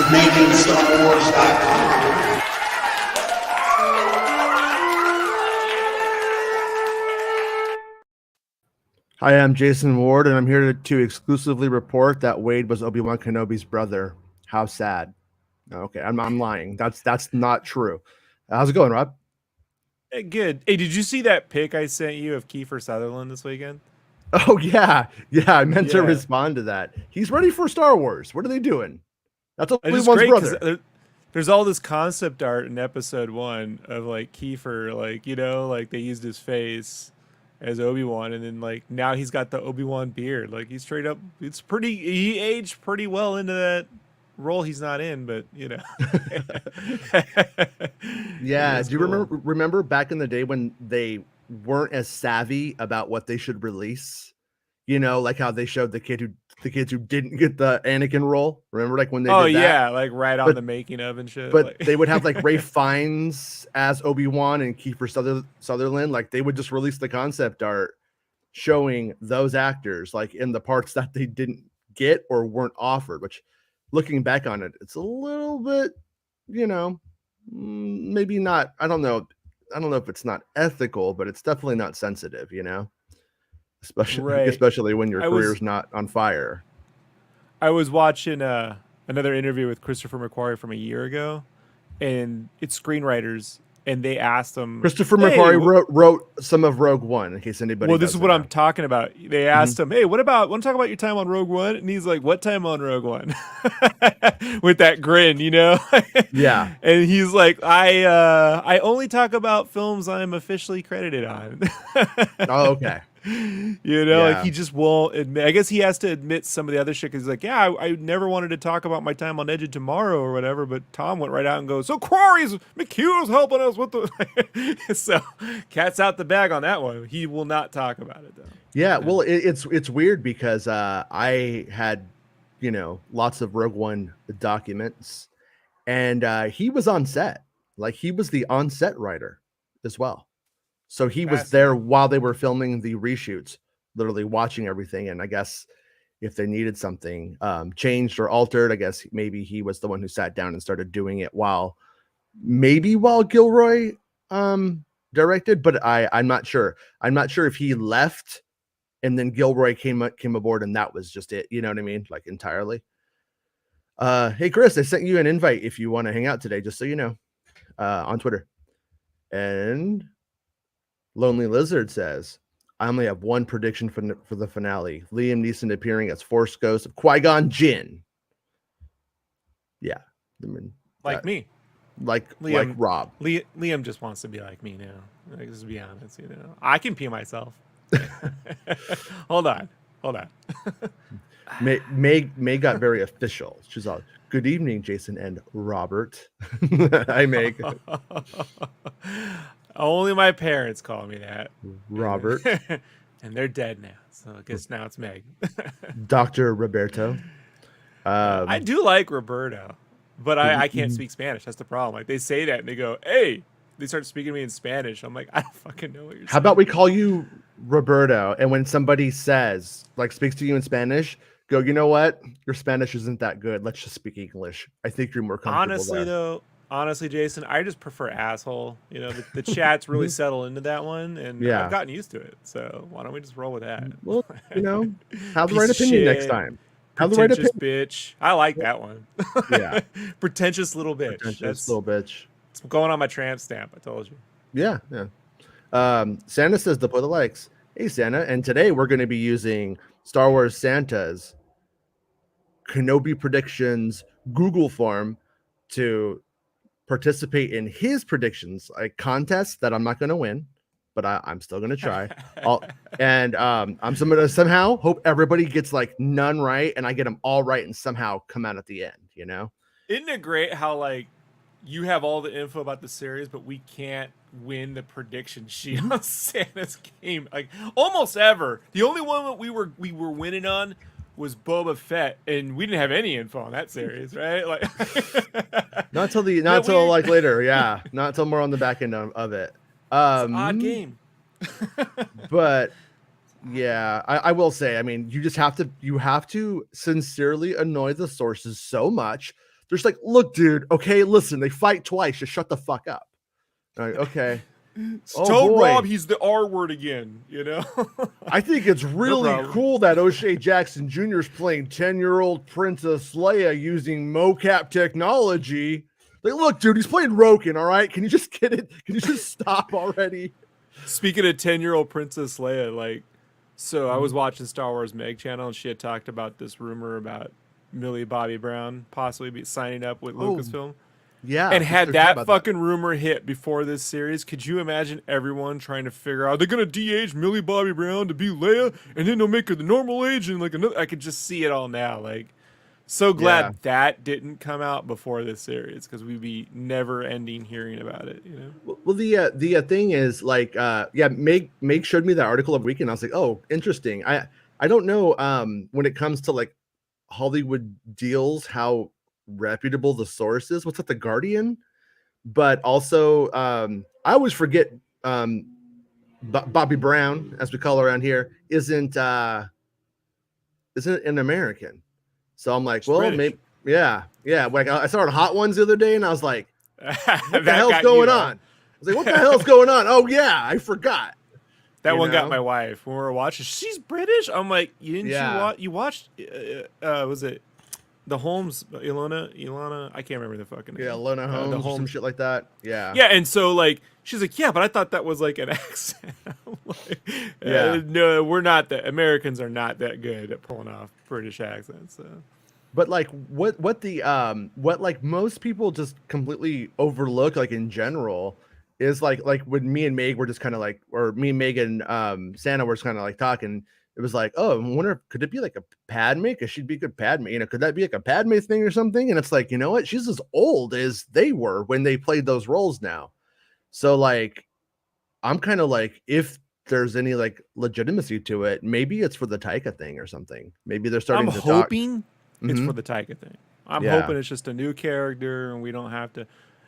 MakingStarWars.net. Hi, I'm Jason Ward, and I'm here to exclusively report that Wade was Obi-Wan Kenobi's brother. How sad. Okay, I'm lying. That's not true. How's it going, Rob? Hey, good. Hey, did you see that pic I sent you of Kiefer Sutherland this weekend? Oh yeah. I meant to Yeah. respond to that. He's ready for Star Wars. What are they doing? That's It's just Obi-Wan's great because brother. there's all this concept art in episode 1 of like Kiefer, like, like they used his face as Obi-Wan, and then like now he's got the Obi-Wan beard. Like he's straight up, he aged pretty well into that role he's not in, but Yeah. Do you cool. remember back in the day when they weren't as savvy about what they should release? Like how they showed the kids who didn't get the Anakin role. Remember, like when they Oh did that? yeah, like right on But the making of and shit. but Like, they would have like Ray Fiennes as Obi-Wan and Kiefer Sutherland. Like they would just release the concept art showing those actors like in the parts that they didn't get or weren't offered, which looking back on it, it's a little bit, maybe not. I don't know if it's not ethical, but it's definitely not sensitive, especially right. especially when your I career's not on fire. I was watching another interview with Christopher McQuarrie from a year ago, and it's screenwriters, and they asked him, Christopher "Hey, McQuarrie wrote some of Rogue One, in case anybody. well, this is doesn't what know. I'm talking about." They asked him, "Hey, want to talk about your time on Rogue One?" And he's like, "What time on Rogue One?" With that grin, Yeah. And he's like, "I only talk about films I'm officially credited on." Oh, okay. Like he just won't admit. I guess he has to admit some of the other shit because he's like, yeah, I never wanted to talk about my time on Edge of Tomorrow or whatever, but Tom went right out and goes, so Quarry's McHugh's helping us with the so cat's out the bag on that one. He will not talk about it though. Yeah, well, it's weird because I had, lots of Rogue One documents, and he was on set. Like he was the on-set writer as well. So he was there while they were filming the reshoots, literally watching everything. And I guess if they needed something changed or altered, I guess maybe he was the one who sat down and started doing it while Gilroy directed, but I'm not sure. I'm not sure if he left and then Gilroy came aboard and that was just it. You know what I mean? Like entirely. Hey Chris, I sent you an invite if you want to hang out today, just so you know, on Twitter. And Lonely Lizard says, I only have one prediction for the finale. Liam Neeson appearing as Force Ghost of Qui-Gon Jinn. Yeah. I mean, me. Like Liam, like Rob. Liam just wants to be like me now. Like, just be honest, I can pee myself. Hold on. May got very official. She's all, good evening, Jason and Robert. Hi, Meg. Only my parents call me that. Robert. And they're dead now. So I guess now it's Meg. Dr. Roberto. I do like Roberto, but I can't speak Spanish. That's the problem. Like they say that and they go, hey, they start speaking to me in Spanish. I'm like, I don't fucking know what you're saying. How about we call you Roberto? And when somebody says, like, speaks to you in Spanish, go, you know what? Your Spanish isn't that good. Let's just speak English. I think you're more comfortable Honestly, Jason, I just prefer asshole. The chat's really settled into that one, and I've gotten used to it. So why don't we just roll with that? Well, have the right opinion next time. Have the right opinion, bitch. I like that one. Yeah, pretentious little bitch. Little bitch. It's going on my tramp stamp. I told you. Yeah. Santa says to put the likes. Hey, Santa, and today we're going to be using Star Wars Santa's Kenobi predictions Google form to participate in his predictions, a contest that I'm not going to win, but I'm still going to try. I'm going to somehow hope everybody gets like none right and I get them all right and somehow come out at the end, Isn't it great how like you have all the info about the series, but we can't win the prediction sheet on Santa's game like almost ever. The only one that we were winning on was Boba Fett, and we didn't have any info on that series, right? Like, not till like later, yeah, not till more on the back end of it. It's an odd game, but yeah, I will say, I mean, you have to sincerely annoy the sources so much They're just like, look, dude, okay, listen, they fight twice. Just shut the fuck up. Like, okay. Oh, Tell boy. Rob he's the R word again, you know? I think it's really cool that O'Shea Jackson Jr. is playing 10-year-old Princess Leia using mocap technology. Like, look, dude, he's playing Roken, all right? Can you just get it? Can you just stop already? Speaking of 10-year-old Princess Leia, like, so I was watching Star Wars Meg channel, and she had talked about this rumor about Millie Bobby Brown possibly be signing up with Lucasfilm. Yeah. And had that fucking rumor hit before this series, could you imagine everyone trying to figure out they're gonna de-age Millie Bobby Brown to be Leia, and then they'll make her the normal age and like another? I could just see it all now. Like, so glad that didn't come out before this series, because we'd be never ending hearing about it. You know. Well, the thing is, like, Meg showed me that article of weekend. I was like, oh, interesting. I don't know when it comes to like Hollywood deals how reputable the source is. What's at the Guardian? But also, I always forget Bobby Brown, as we call her around here, isn't an American. So I'm like, well, maybe, yeah. Like I saw it Hot Ones the other day, and I was like, what the hell's going on? I was like, what the hell's going on? Oh yeah, I forgot. That one got my wife when we were watching. She's British. I'm like, you watched? Was it the Holmes, Ilana? I can't remember the fucking name. Yeah, Ilona Holmes, some shit like that. Yeah. Yeah, and so like she's like, yeah, but I thought that was like an accent. Like, no, we're not. The Americans are not that good at pulling off British accents. So. But like what like most people just completely overlook, like in general, is like when me and Meg were just kind of like, or me and Meg and Santa were just kind of like talking. It was like, oh, I wonder, could it be like a Padme? Because she'd be a good Padme. You know, could that be like a Padme thing or something? And it's like, you know what? She's as old as they were when they played those roles now. So like, I'm kind of like, if there's any like legitimacy to it, maybe it's for the Taika thing or something. Maybe they're starting to talk. I'm hoping it's for the Taika thing. I'm hoping it's just a new character and we don't have to,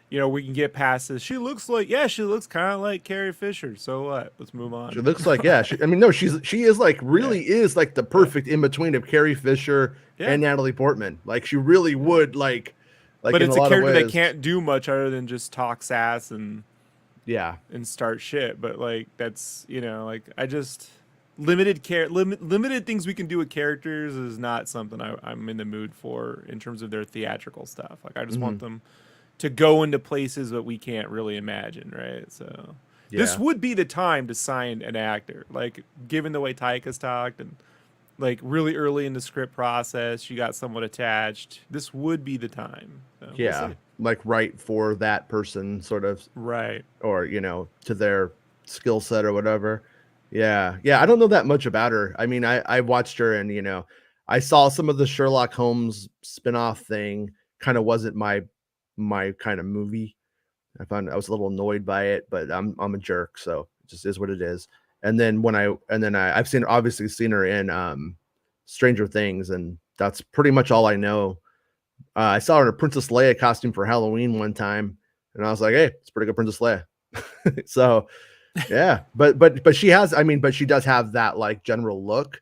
you know, we can get past this. She looks kind of like Carrie Fisher. So what? Let's move on. She looks like, she is like really is like the perfect in between of Carrie Fisher and Natalie Portman. Like she really would like but it's a character that can't do much other than just talk sass and start shit. But like that's, you know, like I just limited things we can do with characters is not something I'm in the mood for in terms of their theatrical stuff. Like I just want them to go into places that we can't really imagine, right? So this would be the time to sign an actor. Like given the way Taika's talked and like really early in the script process, you got someone attached. This would be the time. So we'll like right for that person, sort of, right, or you know, to their skill set or whatever. Yeah. I don't know that much about her. I mean, I watched her, and you know, I saw some of the Sherlock Holmes spinoff thing. Kind of wasn't my kind of movie. I was a little annoyed by it, but I'm a jerk, so it just is what it is. And then I've obviously seen her in Stranger Things, and that's pretty much all I know. I saw her in a Princess Leia costume for Halloween one time, and I was like, hey, it's pretty good Princess Leia. So yeah, but she does have that like general look.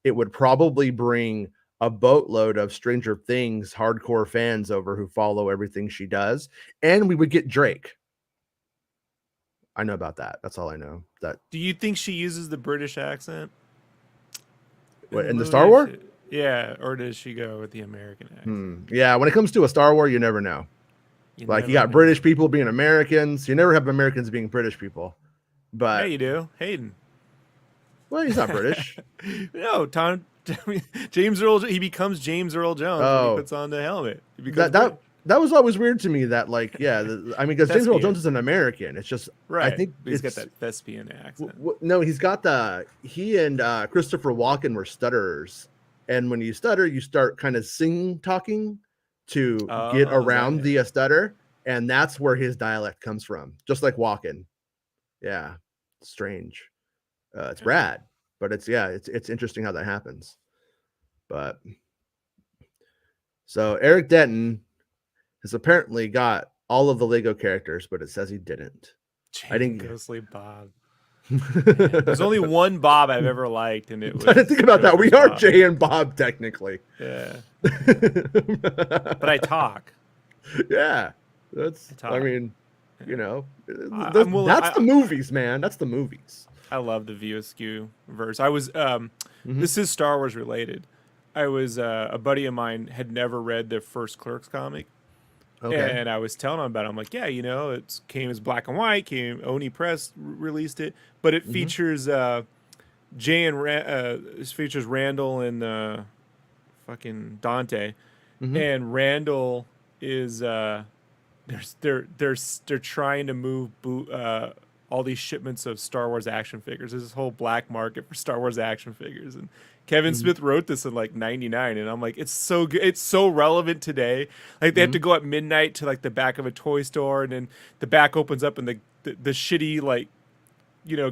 It would probably bring a boatload of Stranger Things hardcore fans over who follow everything she does, and we would get Drake. I know about that. That's all I know. That. Do you think she uses the British accent in the Star Wars? Yeah, or does she go with the American accent? Yeah, when it comes to a Star Wars, you never know. You got British people being Americans. You never have Americans being British people. But yeah, you do. Hayden. Well, he's not British. No, James Earl. He becomes James Earl Jones when he puts on the helmet. That was always weird to me. That like, because James Earl Jones is an American. It's just right. I think he's got that thespian accent. No, he and Christopher Walken were stutterers, and when you stutter, you start kind of talking to get around the stutter, and that's where his dialect comes from. Just like Walken. Yeah, strange. It's rad, but it's interesting how that happens. But so Eric Denton has apparently got all of the Lego characters, but it says he didn't. I didn't. Ghostly Bob. There's only one Bob I've ever liked, and it was. I didn't think about that. We are Jay and Bob technically. Yeah. But I talk. Yeah, that's. It's I hot. mean, you Yeah. know, I'm willing. that's the movies, man. That's the movies. I love the View Askew verse. I was Hmm. this is Star Wars related. I was a buddy of mine had never read the first Clerks comic, Okay. and I was telling him about it. I'm like, yeah, you know, it came as black and white. Came Oni Press released it, but it Hmm. features it features Randall and fucking Dante, Hmm. and Randall is they're trying to move all these shipments of Star Wars action figures. There's this whole black market for Star Wars action figures, and Kevin Hmm. Smith wrote this in like '99, and I'm like, it's so good, it's so relevant today. Like they have Hmm. to go at midnight to like the back of a toy store, and then the back opens up, and the shitty like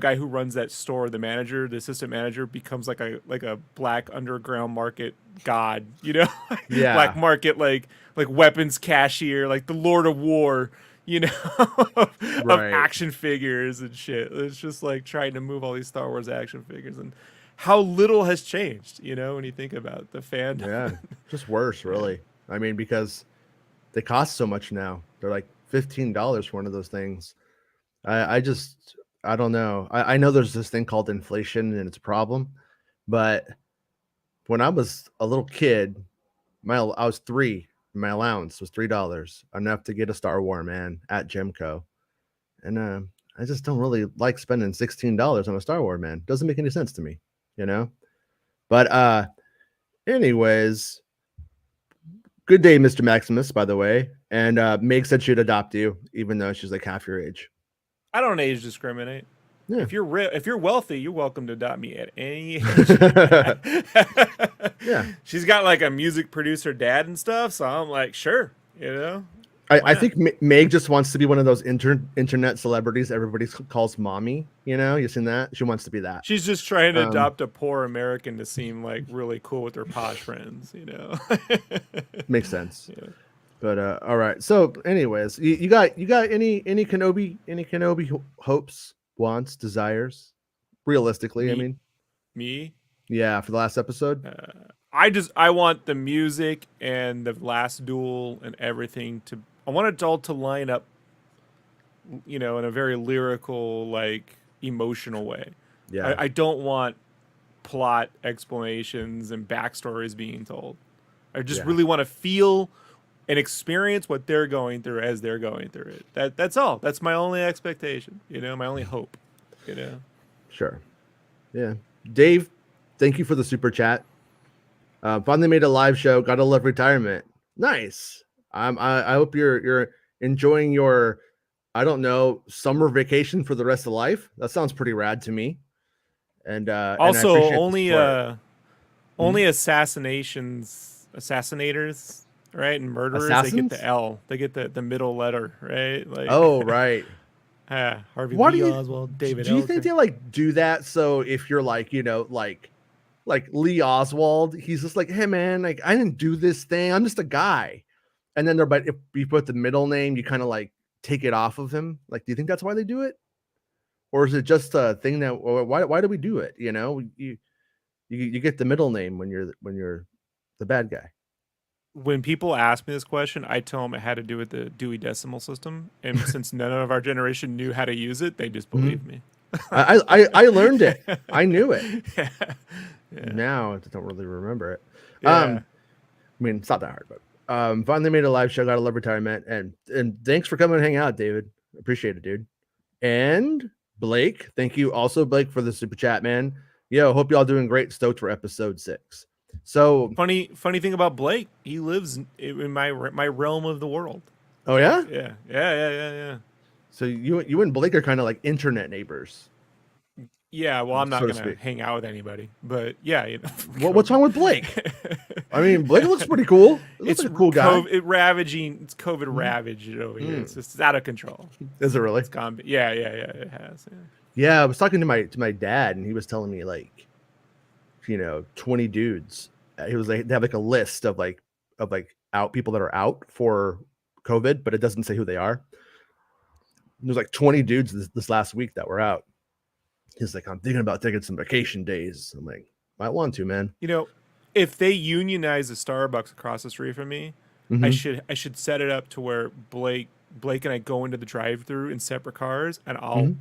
guy who runs that store, the manager, the assistant manager, becomes like a black underground market god, black Yeah. market like weapons cashier, like the Lord of War, you know, of Right. action figures and shit. It's just like trying to move all these Star Wars action figures and how little has changed, when you think about the fandom. Yeah. Just worse, Yeah. really. I mean, because they cost so much now. They're like $15 for one of those things. I just I don't know. I know there's this thing called inflation and it's a problem, but when I was a little kid, I was three. My allowance was $3, enough to get a Star Wars man at Gemco, and I just don't really like spending $16 on a Star Wars man. Doesn't make any sense to me, you know. But anyways, good day, Mr. Maximus. By the way, and Meg said she'd adopt you, even though she's like half your age. I don't age discriminate. Yeah. If you're wealthy, you're welcome to adopt me at any age. Yeah. She's got like a music producer dad and stuff, so I'm like, sure, why I not? think Meg just wants to be one of those internet celebrities everybody calls mommy. You know, you seen that? She wants to be that. She's just trying to Um, adopt a poor American to seem like really cool with her posh friends. makes sense. Yeah. But all right. So, anyways, you got any Kenobi hopes, wants, desires? Realistically, I Me, mean, me. yeah, for the last episode. I want the music and the last duel and everything to. I want it all to line up, in a very lyrical, like emotional way. Yeah, I don't want plot explanations and backstories being told. I just yeah, really want to feel and experience what they're going through as they're going through it. That's all. That's my only expectation. My only hope. You know. sure. Yeah, Dave, thank you for the super chat. Finally made a live show. Got to love retirement. Nice. I hope you're enjoying your, I don't know, summer vacation for the rest of life. That sounds pretty rad to me. And I Also, appreciate the support. Hmm? only assassinators, right, and murderers. They get the Assassins? L. They get the middle letter, right? Like Oh, right. Harvey Why do Lee you Oswald, David do you think Elker. they like do that? So if you're like, like Lee Oswald, he's just like, hey man, like I didn't do this thing. I'm just a guy. And then but if you put the middle name, you kind of like take it off of him. Like, do you think that's why they do it? Or is it just a thing that why do we do it? You get the middle name when you're the bad guy. When people ask me this question, I tell them it had to do with the Dewey Decimal System, and since none of our generation knew how to use it, they just Mhm. believe me. I learned it. I knew it. Yeah, yeah, Now I don't really remember it. yeah. I mean, it's not that hard, but finally made a live show. Got a love retirement, and thanks for coming and hang out, David. Appreciate it, dude. And Blake, thank you also, Blake, for the super chat, man. Yo, hope y'all doing great. Stoked for episode 6. So, Funny thing about Blake, he lives in my realm of the world. oh yeah, Yeah. so you and Blake are kind of like internet neighbors, Yeah, well, I'm so not to gonna speak. hang out with anybody, but yeah, What's wrong with Blake? I mean, Blake looks pretty cool. He looks it's like a cool guy. It's COVID Mhm. ravaged over here. Mm. It's out of control. Is it really? It's gone. Yeah, it has. Yeah. Yeah, I was talking to my dad, and he was telling me like, 20 dudes. He was like, they have like a list of out people that are out for COVID, but it doesn't say who they are. There's like 20 dudes this last week that were out. He's like, I'm thinking about taking some vacation days. I'm like, might want to, man. If they unionize the Starbucks across the street from me, I should set it up to where Blake and I go into the drive-through in separate cars, and I'll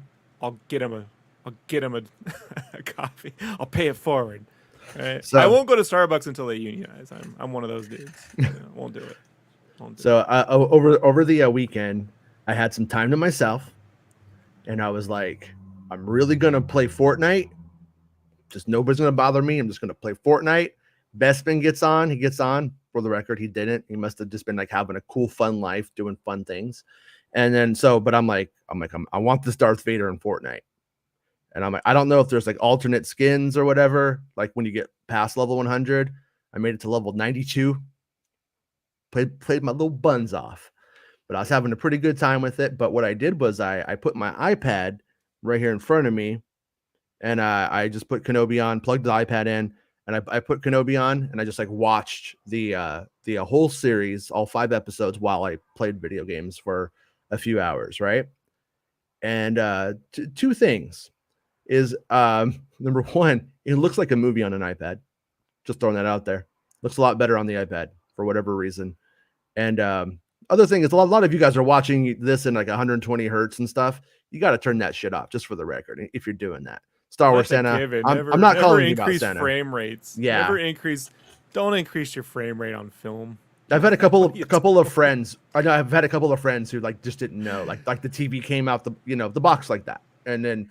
get him a a coffee. I'll pay it forward. Right? I So won't go to Starbucks until they unionize. I'm one of those dudes. Won't do it. Over the weekend, I had some time to myself, and I was like, I'm really gonna play Fortnite. Just nobody's gonna bother me. I'm just gonna play Fortnite. Bespin gets on. He gets on. For the record, he didn't. He must have just been like having a cool, fun life, doing fun things. And then but I want this Darth Vader in Fortnite. And I'm like, I don't know if there's like alternate skins or whatever. Like when you get past level 100, I made it to level 92. Played my little buns off, but I was having a pretty good time with it. But what I did was I put my iPad right here in front of me, and I just put Kenobi on, plugged the iPad in, and I put Kenobi on, and I just like watched the whole series, all 5 episodes, while I played video games for a few hours, right? And two things is number one, it looks like a movie on an iPad. Just throwing that out there. Looks a lot better on the iPad for whatever reason. And other thing is a lot of you guys are watching this in like 120 hertz and stuff. You got to turn that shit off, just for the record, if you're doing that. Star Wars Santa. I'm not calling you about Santa. Frame rates. Yeah. Don't increase your frame rate on film. I've had a couple of friends. I've had a couple of friends who like just didn't know. Like the TV came out the box like that, and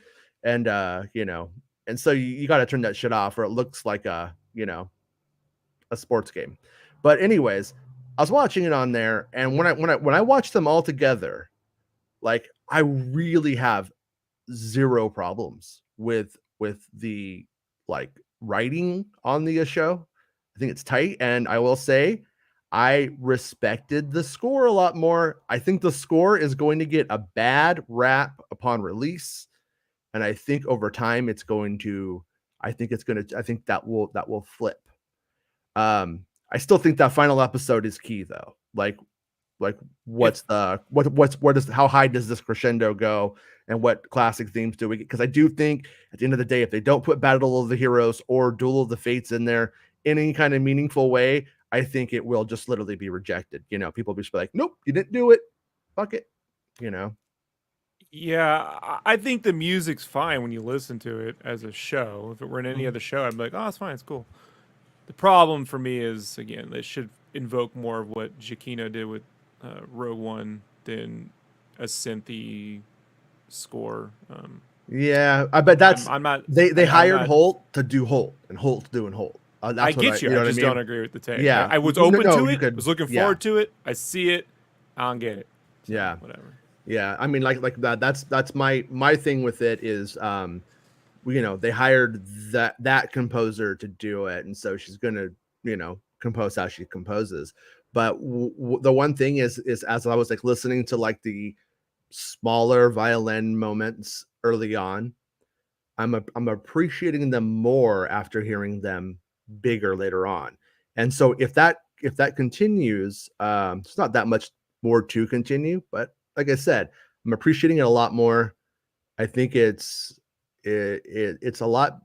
so you got to turn that shit off, or it looks like a sports game. But anyways, I was watching it on there, and when I watched them all together, like I really have zero problems with the like writing on the show. I think it's tight, and I will say I respected the score a lot more. I think the score is going to get a bad rap upon release, and I think over time I think that will flip. I still think that final episode is key though. Like how high does this crescendo go, and what classic themes do we get? Because I do think at the end of the day, if they don't put Battle of the Heroes or Duel of the Fates in there in any kind of meaningful way, I think it will just literally be rejected. People will just be like, nope, you didn't do it. Fuck it. Yeah, I think the music's fine when you listen to it as a show. If it were in any other show, I'd be like, oh, it's fine, it's cool. The problem for me is, again, they should invoke more of what Giacchino did with Rogue One than a synthy score. Yeah, I bet I'm not. They hired Holt to do Holt, and Holt's doing Holt. I get you. I just don't agree with the take. Yeah, I was open to it. Was looking forward to it. I see it. I don't get it. So, yeah, whatever. Yeah, I mean, like that. That's my thing with it is, they hired that composer to do it, and so she's gonna, compose how she composes. But the one thing is as I was like listening to like the smaller violin moments early on, I'm appreciating them more after hearing them bigger later on. And so if that continues, it's not that much more to continue, but like I said, I'm appreciating it a lot more. I think it's a lot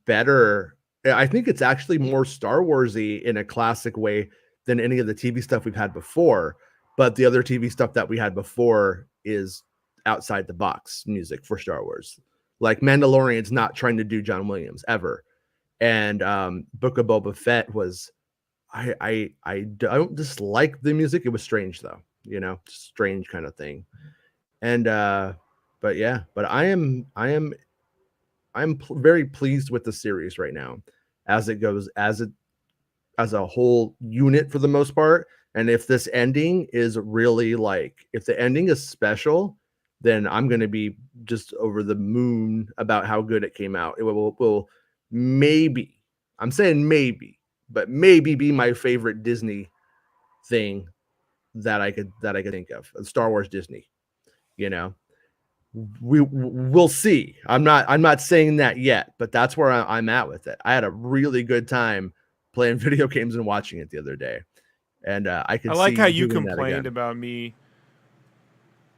better. I think it's actually more Star Warsy in a classic way than any of the TV stuff we've had before. But the other TV stuff that we had before is outside the box music for Star Wars. Like Mandalorian's not trying to do John Williams ever. And Book of Boba Fett was, I don't dislike the music. It was strange though, strange kind of thing. And but I'm very pleased with the series right now, as it goes, as a whole unit for the most part. And if this ending is really if the ending is special, then I'm going to be just over the moon about how good it came out. It will maybe, I'm saying maybe, but maybe be my favorite Disney thing that I could think of. Star Wars Disney, we'll see. I'm not saying that yet, but that's where I'm at with it. I had a really good time playing video games and watching it the other day, and I like how you complained about me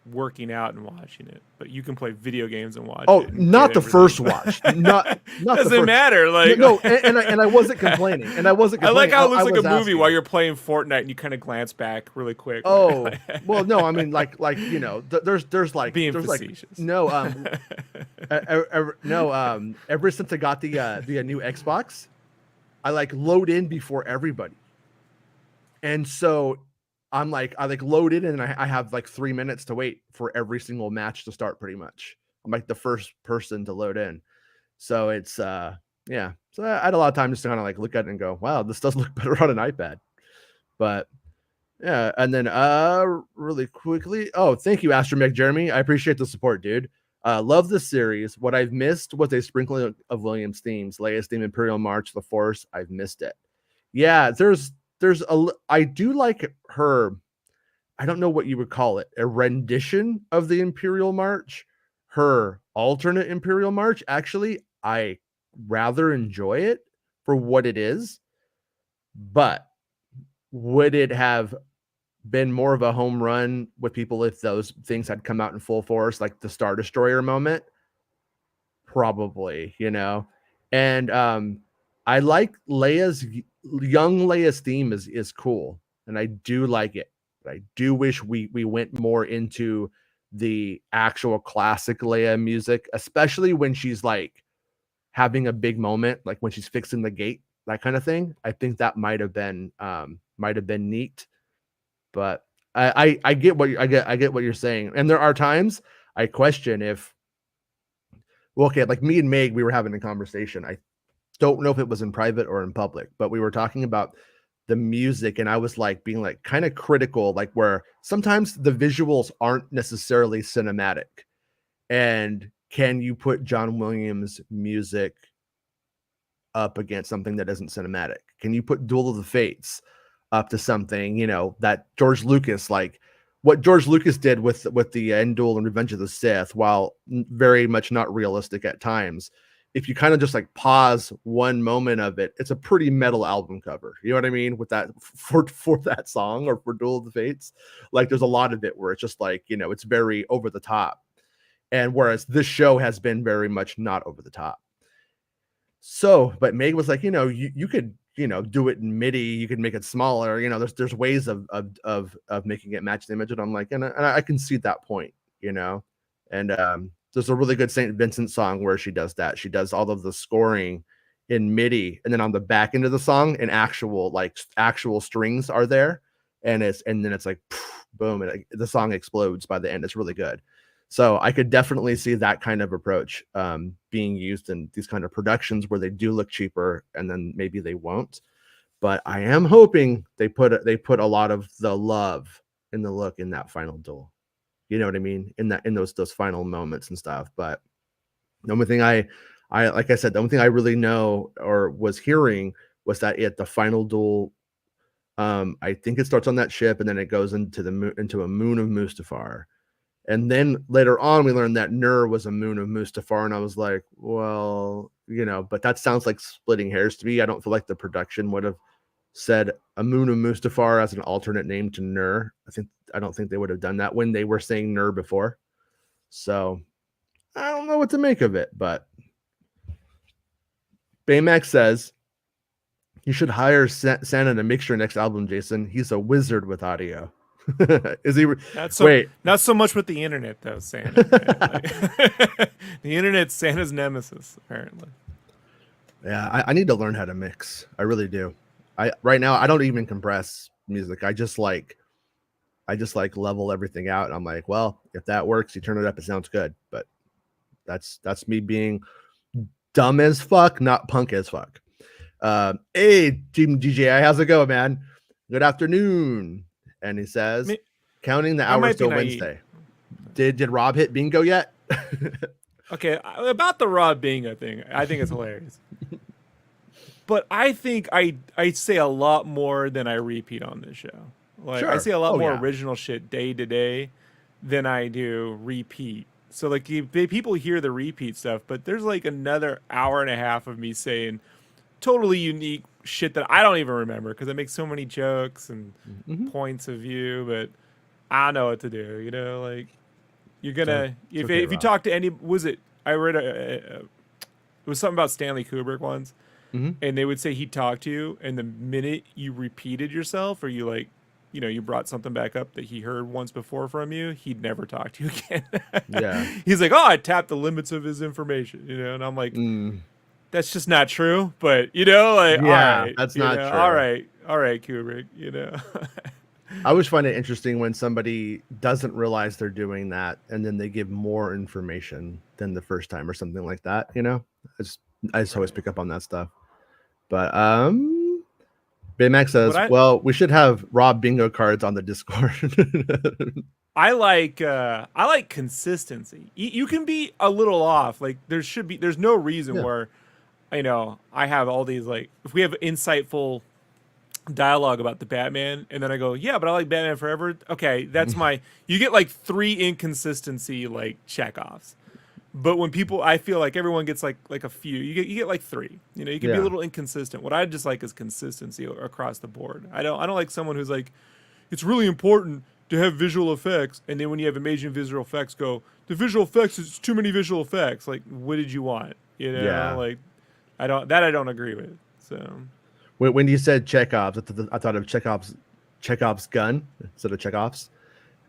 working out and watching it, but you can play video games and watch Oh, it and not get the everything. first watch. Not the Doesn't first. matter. Like No, and I wasn't complaining. And I wasn't I like complaining. how it looks I like a was movie asking. while you're playing Fortnite and you kind of glance back really quick. Oh, well, no, I mean, Being there's like facetious. no no ever since I got the new Xbox, I like load in before everybody, and so I like load in and I have like 3 minutes to wait for every single match to start. Pretty much, I'm like the first person to load in, so it's yeah. So I had a lot of time just to kind of like look at it and go, wow, this does look better on an iPad, but. Yeah, and then really quickly. Oh, thank you, Astromech Jeremy. I appreciate the support, dude. Love this series. What I've missed was a sprinkling of Williams themes. Leia's theme, Imperial March, The Force. I've missed it. Yeah, there's I do like her. I don't know what you would call it, a rendition of the Imperial March. Her alternate Imperial March. Actually, I rather enjoy it for what it is. But would it have been more of a home run with people if those things had come out in full force, like the Star Destroyer moment? Probably, you know. And I like young Leia's theme is cool, and I do like it. But I do wish we went more into the actual classic Leia music, especially when she's like having a big moment, like when she's fixing the gate, that kind of thing. I think that might have been neat. But I get what I get what you're saying, and there are times I question if, well, okay, like me and Meg, we were having a conversation. I don't know if it was in private or in public, but we were talking about the music, and I was like being like kind of critical, like where sometimes the visuals aren't necessarily cinematic, and can you put John Williams music up against something that isn't cinematic? Can you put Duel of the Fates up to something, you know, that George Lucas, like what George Lucas did with the End Duel and Revenge of the Sith, while very much not realistic at times, if you kind of just like pause one moment of it, it's a pretty metal album cover. You know what I mean? With that for that song or for Duel of the Fates, like there's a lot of it where it's just like, you know, it's very over the top. And whereas this show has been very much not over the top. So, but Meg was like, you know, you could, you know, do it in MIDI. You could make it smaller. You know, there's ways of making it match the image. And I'm like, and I can see that point, you know. And there's a really good Saint Vincent song where she does that. She does all of the scoring in MIDI, and then on the back end of the song, an actual strings are there, and then it's like boom, and the song explodes by the end. It's really good. So I could definitely see that kind of approach being used in these kind of productions where they do look cheaper, and then maybe they won't. But I am hoping they put a lot of the love in the look in that final duel. You know what I mean? In those final moments and stuff. But the only thing I like I said, the only thing I really know or was hearing was that at the final duel, I think it starts on that ship and then it goes into a moon of Mustafar. And then later on, we learned that Nur was a moon of Mustafar, and I was like, well, you know, but that sounds like splitting hairs to me. I don't feel like the production would have said a moon of Mustafar as an alternate name to Nur. I don't think they would have done that when they were saying Nur before. So I don't know what to make of it, but Baymax says you should hire Santa to mix your next album, Jason. He's a wizard with audio. Is he? Wait, not so much with the internet though, Santa. Like, the internet's Santa's nemesis, apparently. Yeah, I need to learn how to mix. I really do. Right now I don't even compress music. I just like level everything out. And I'm like, well, if that works, you turn it up, it sounds good. But that's me being dumb as fuck, not punk as fuck. Hey, Team DJI, how's it going, man? Good afternoon. And he says, counting the hours till Wednesday. Did Rob hit bingo yet? Okay, about the Rob bingo thing, I think it's hilarious. But I think I say a lot more than I repeat on this show. Like Sure. I say a lot more original shit day to day than I do repeat. So like people hear the repeat stuff, but there's like another hour and a half of me saying totally unique shit that I don't even remember because I make so many jokes and points of view, but I don't know what to do, you know, like You're So gonna it's okay, if you Rob. talk to any, was it? I read it was something about Stanley Kubrick once, Hmm. and they would say he talked to you, and the minute you repeated yourself or you like, you brought something back up that he heard once before from you, he'd never talk to you again. Yeah. He's like, oh, I tapped the limits of his information, and I'm like, Mm, that's just not true. But like, yeah, that's not all true. right, Kubrick, I always find it interesting when somebody doesn't realize they're doing that and then they give more information than the first time or something like that, I just always Right. pick up on that stuff. But Baymax What says, I well, we should have Rob bingo cards on the Discord. I like consistency. You can be a little off. Like there's no reason Yeah. where I have all these, like, if we have insightful dialogue about the Batman and then I go, yeah, but I like Batman Forever. Okay, that's you get like 3 inconsistency like checkoffs. But when people, I feel like everyone gets like a few. You get like 3. You can be a Yeah. little inconsistent. What I just like is consistency across the board. I don't like someone who's like, it's really important to have visual effects, and then when you have amazing visual effects, go, the visual effects is too many visual effects. Like, what did you want? Yeah. Like, I don't agree with. So When you said Chekhov's, I thought of Chekhov's gun instead of Chekhov's.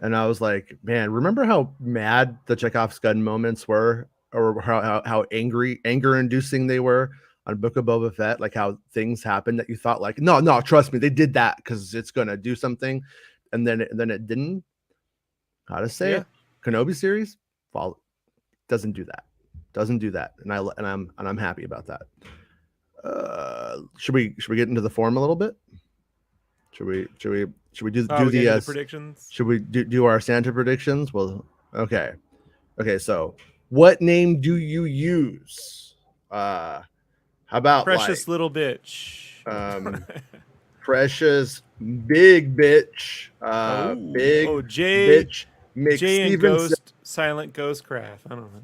And I was like, man, remember how mad the Chekhov's gun moments were, or how anger inducing they were on Book of Boba Fett? Like how things happened that you thought like, no, trust me, they did that because it's gonna do something, and then it didn't. How to say yeah, it? Kenobi series doesn't do that. Doesn't do that, and I'm happy about that. Should we get into the form a little bit? Should we do we get the into the predictions. should we do our Santa predictions? Well, okay. So what name do you use? How about Precious little bitch. um precious big bitch, big Jay bitch and McStevenson. Ghost, Silent Ghost Craft. I don't know.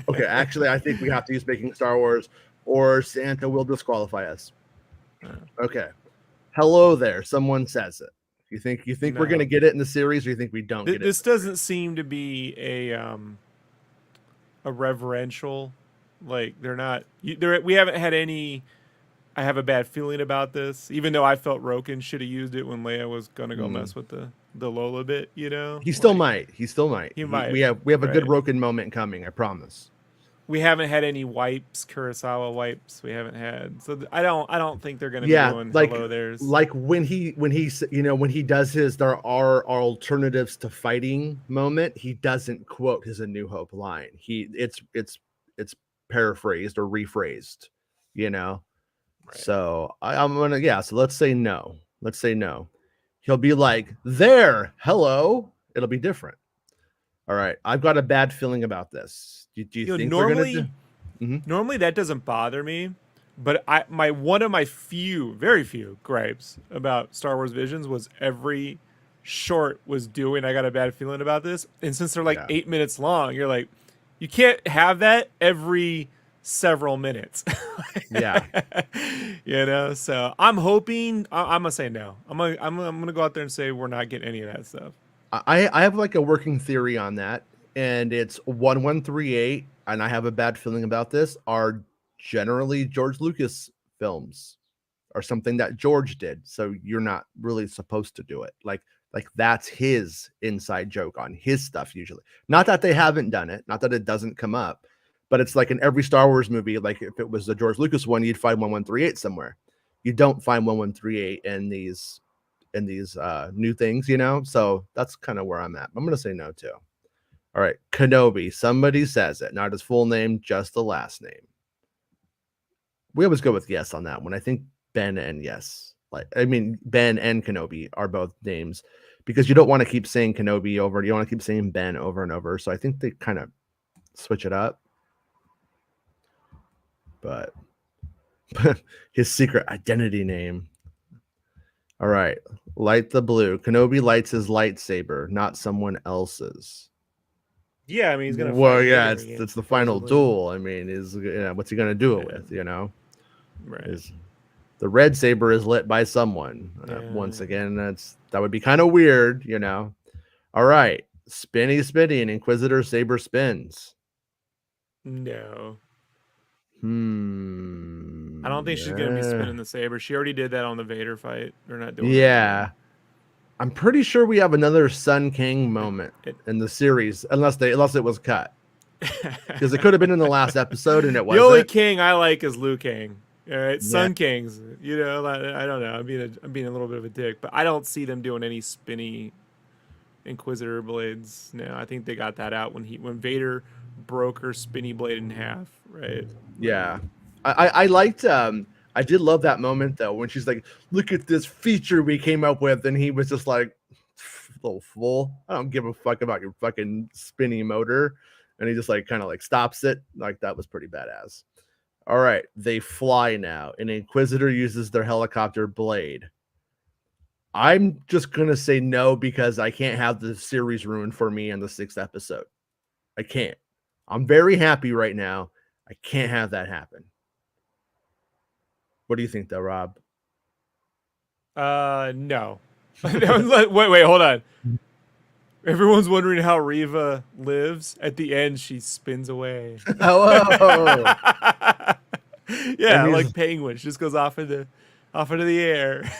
Okay, actually, I think we have to use Making Star Wars, or Santa will disqualify us. Okay. Hello there. Someone says it. You think we're No. gonna get it in the series, or you think we don't get it? This doesn't seem to be a reverential, like they're not. We haven't had any. I have a bad feeling about this, even though I felt Roken should have used it when Leia was gonna go mess with the Lola bit. He still Like, might. He still might. he might. We have a good Right. Roken moment coming. I promise. We haven't had any wipes, Kurosawa wipes. We haven't had, so I don't think they're gonna be Yeah, doing like hello there's. when he does his there are alternatives to fighting moment, he doesn't quote his A New Hope line. It's paraphrased or rephrased, you know. Right. So I'm gonna so let's say no. Let's say no. He'll be like, there, hello. It'll be different. All right. I've got a bad feeling about this. Do you think they're gonna do? Normally that doesn't bother me, but one of my very few gripes about Star Wars Visions was every short was doing, I got a bad feeling about this, and since they're like Yeah. 8 minutes long, you're like, you can't have that every several minutes. Yeah. So I'm hoping, I'm gonna say no. I'm gonna go out there and say we're not getting any of that stuff. I have like a working theory on that, and it's 1138, and I have a bad feeling about this, are generally George Lucas films, or something that George did. So you're not really supposed to do it. Like that's his inside joke on his stuff usually. Not that they haven't done it, not that it doesn't come up, but it's like in every Star Wars movie, like if it was the George Lucas one, you'd find 1138 somewhere. You don't find 1138 in these new things, so that's kind of where I'm at. I'm gonna say no too. All right, Kenobi, somebody says it, not his full name, just the last name. We always go with yes on that one. I think Ben and yes, Ben and Kenobi are both names, because you don't want to keep saying Kenobi over, you don't want to keep saying Ben over and over, so I think they kind of switch it up. But his secret identity name. All right. Light the blue. Kenobi lights his lightsaber, not someone else's. Yeah, I mean he's gonna. Well, Fight yeah, Vader again, it's the final supposedly. duel. I mean, what's he gonna do it with? Right. The red saber is lit by someone. Once again, that would be kind of weird. All right. Spinny, and Inquisitor saber spins. No. Hmm. I don't think she's gonna be spinning the saber. She already did that on the Vader fight. They're not doing Yeah. I'm pretty sure we have another Sun King moment It- in the series, unless it was cut. Because it could have been in the last episode and it The wasn't. only king I like is Liu Kang. All right, Yeah. Sun Kings. You know, I don't know. I'm being a little bit of a dick, but I don't see them doing any spinny Inquisitor blades. No, I think they got that out when Vader broke her spinny blade in half. Right. Yeah. I liked I did love that moment though when she's like, look at this feature we came up with, and he was just like, little fool, I don't give a fuck about your fucking spinny motor. And he just like kind of like stops it. Like that was pretty badass. All right, they fly now, and Inquisitor uses their helicopter blade. I'm just gonna say no because I can't have the series ruined for me in the 6th episode. I can't. I'm very happy right now. I can't have that happen. What do you think, though, Rob? No. wait, hold on. Everyone's wondering how Reva lives. At the end, she spins away. Oh, Yeah, like Penguin. She just goes off into the air.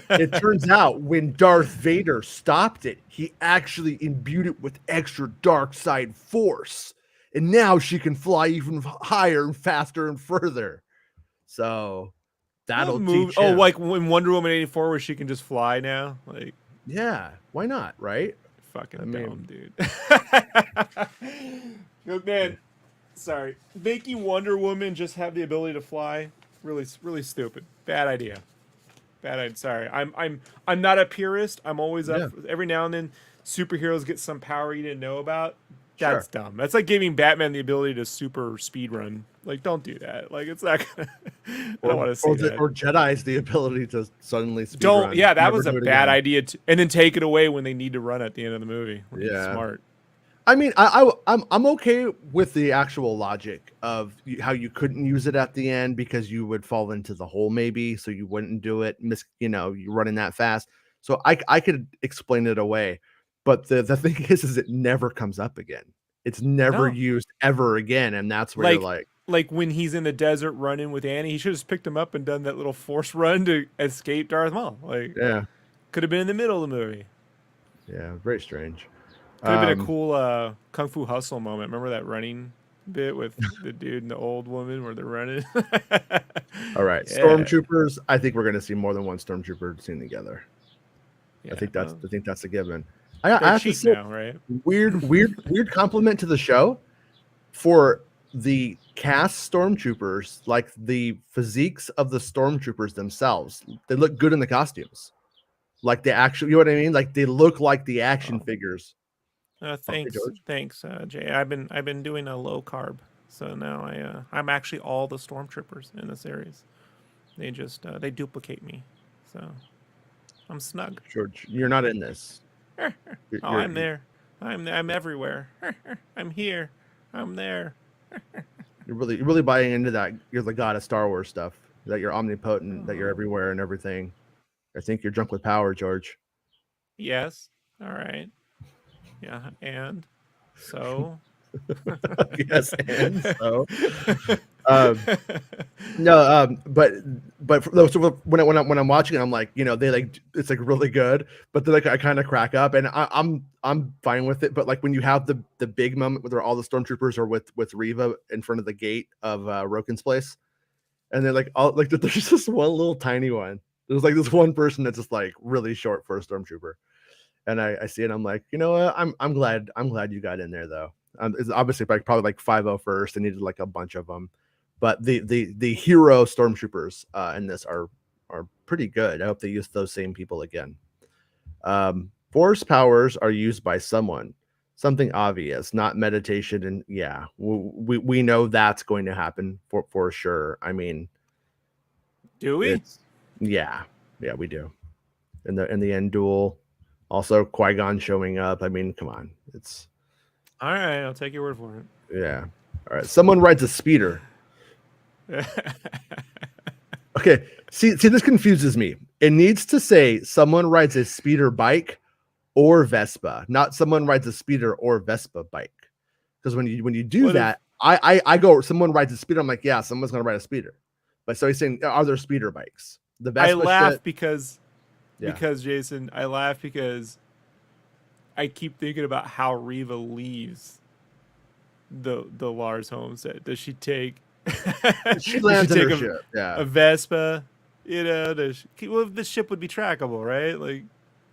it turns out when Darth Vader stopped it, he actually imbued it with extra dark side force. And now she can fly even higher and faster and further. So that'll teach him. Oh, like in Wonder Woman 84 where she can just fly now? Like, yeah, why not, right? fucking dumb, dude. Good man. Sorry. Making Wonder Woman just have the ability to fly, really stupid. Bad idea. Sorry. I'm not a purist. I'm always up every now and then superheroes get some power you didn't know about. That's dumb. That's like giving Batman the ability to super speed run. Like, don't do that. Like, it's not gonna I don't want to see that. Or Jedi's the ability to suddenly speed Don't run. Yeah, that was a bad idea and then take it away when they need to run at the end of the movie. Yeah. Smart. I mean, I'm okay with the actual logic of how you couldn't use it at the end because you would fall into the hole maybe, so you wouldn't do it. You're running that fast, so I could explain it away. But the thing is it never comes up again. It's never used ever again, and that's where you're like when he's in the desert running with Annie, he should have just picked him up and done that little force run to escape Darth Maul. Like, could have been in the middle of the movie. Yeah, very strange. Could have been a cool Kung Fu Hustle moment. Remember that running bit with the dude and the old woman where they're running? All right, Stormtroopers. I think we're going to see more than one Stormtrooper seen together. I think that's a given. I have to say, now, right? weird compliment to the show for the cast Stormtroopers, like the physiques of the Stormtroopers themselves. They look good in the costumes. Like they actually, you know what I mean? Like they look like the action figures. Thanks, Jay. I've been doing a low carb, so now I'm actually all the Stormtroopers in the series. They just they duplicate me, so I'm snug. George, you're not in this. I'm there. I'm everywhere. I'm here. I'm there. You're really buying into that. You're the god of Star Wars stuff. That you're omnipotent. That you're everywhere and everything. I think you're drunk with power, George. Yes. All right. Yeah, and so yes, and so but so when I'm watching it, I'm like, they like it's like really good, but then like I kind of crack up, and I'm fine with it. But like when you have the big moment where all the Stormtroopers are with Reva in front of the gate of Roken's place, and then like all like there's just one little tiny one. There's like this one person that's just like really short for a Stormtrooper. And I see it. I'm like, you know what? I'm glad you got in there though. It's obviously probably like 5-0 first. They needed like a bunch of them, but the hero Stormtroopers in this are pretty good. I hope they use those same people again. Force powers are used by something obvious, not meditation, and we know that's going to happen for sure. I mean, do we? Yeah, we do. In the end duel. Also, Qui-Gon showing up. I mean, come on. It's all right. I'll take your word for it. Yeah. All right. Someone rides a speeder. Okay. See, this confuses me. It needs to say someone rides a speeder bike or Vespa, not someone rides a speeder or Vespa bike. Because when you do What if- that, I go, someone rides a speeder. I'm like, yeah, someone's gonna ride a speeder. But so he's saying, are there speeder bikes? The I Vespa laugh shit, because yeah. Jason, I laugh because I keep thinking about how Reva leaves the Lars homestead. Does she take She does she lands in take her ship, yeah. a Vespa? You know, well, the ship would be trackable, right? Like,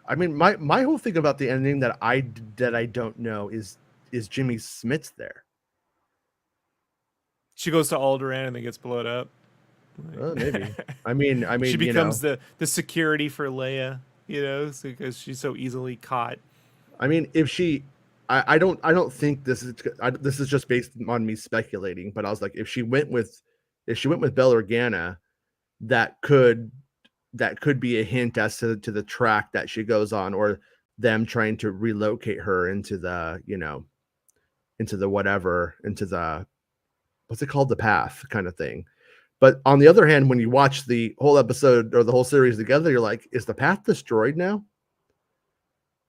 I mean, my whole thing about the ending that I don't know is Jimmy Smits there? she goes to Alderaan and then gets blown up. Maybe. I mean, She you know, becomes the security for Leia, you know, because she's so easily caught. I mean, if she, I don't think this is this is just based on me speculating, but I was like, if she went with Bell Organa, that could be a hint as to the track that she goes on, or them trying to relocate her into the, you know, into the whatever, into the, what's it called, the path kind of thing. But on the other hand, when you watch the whole episode or the whole series together, you're like, is the path destroyed now?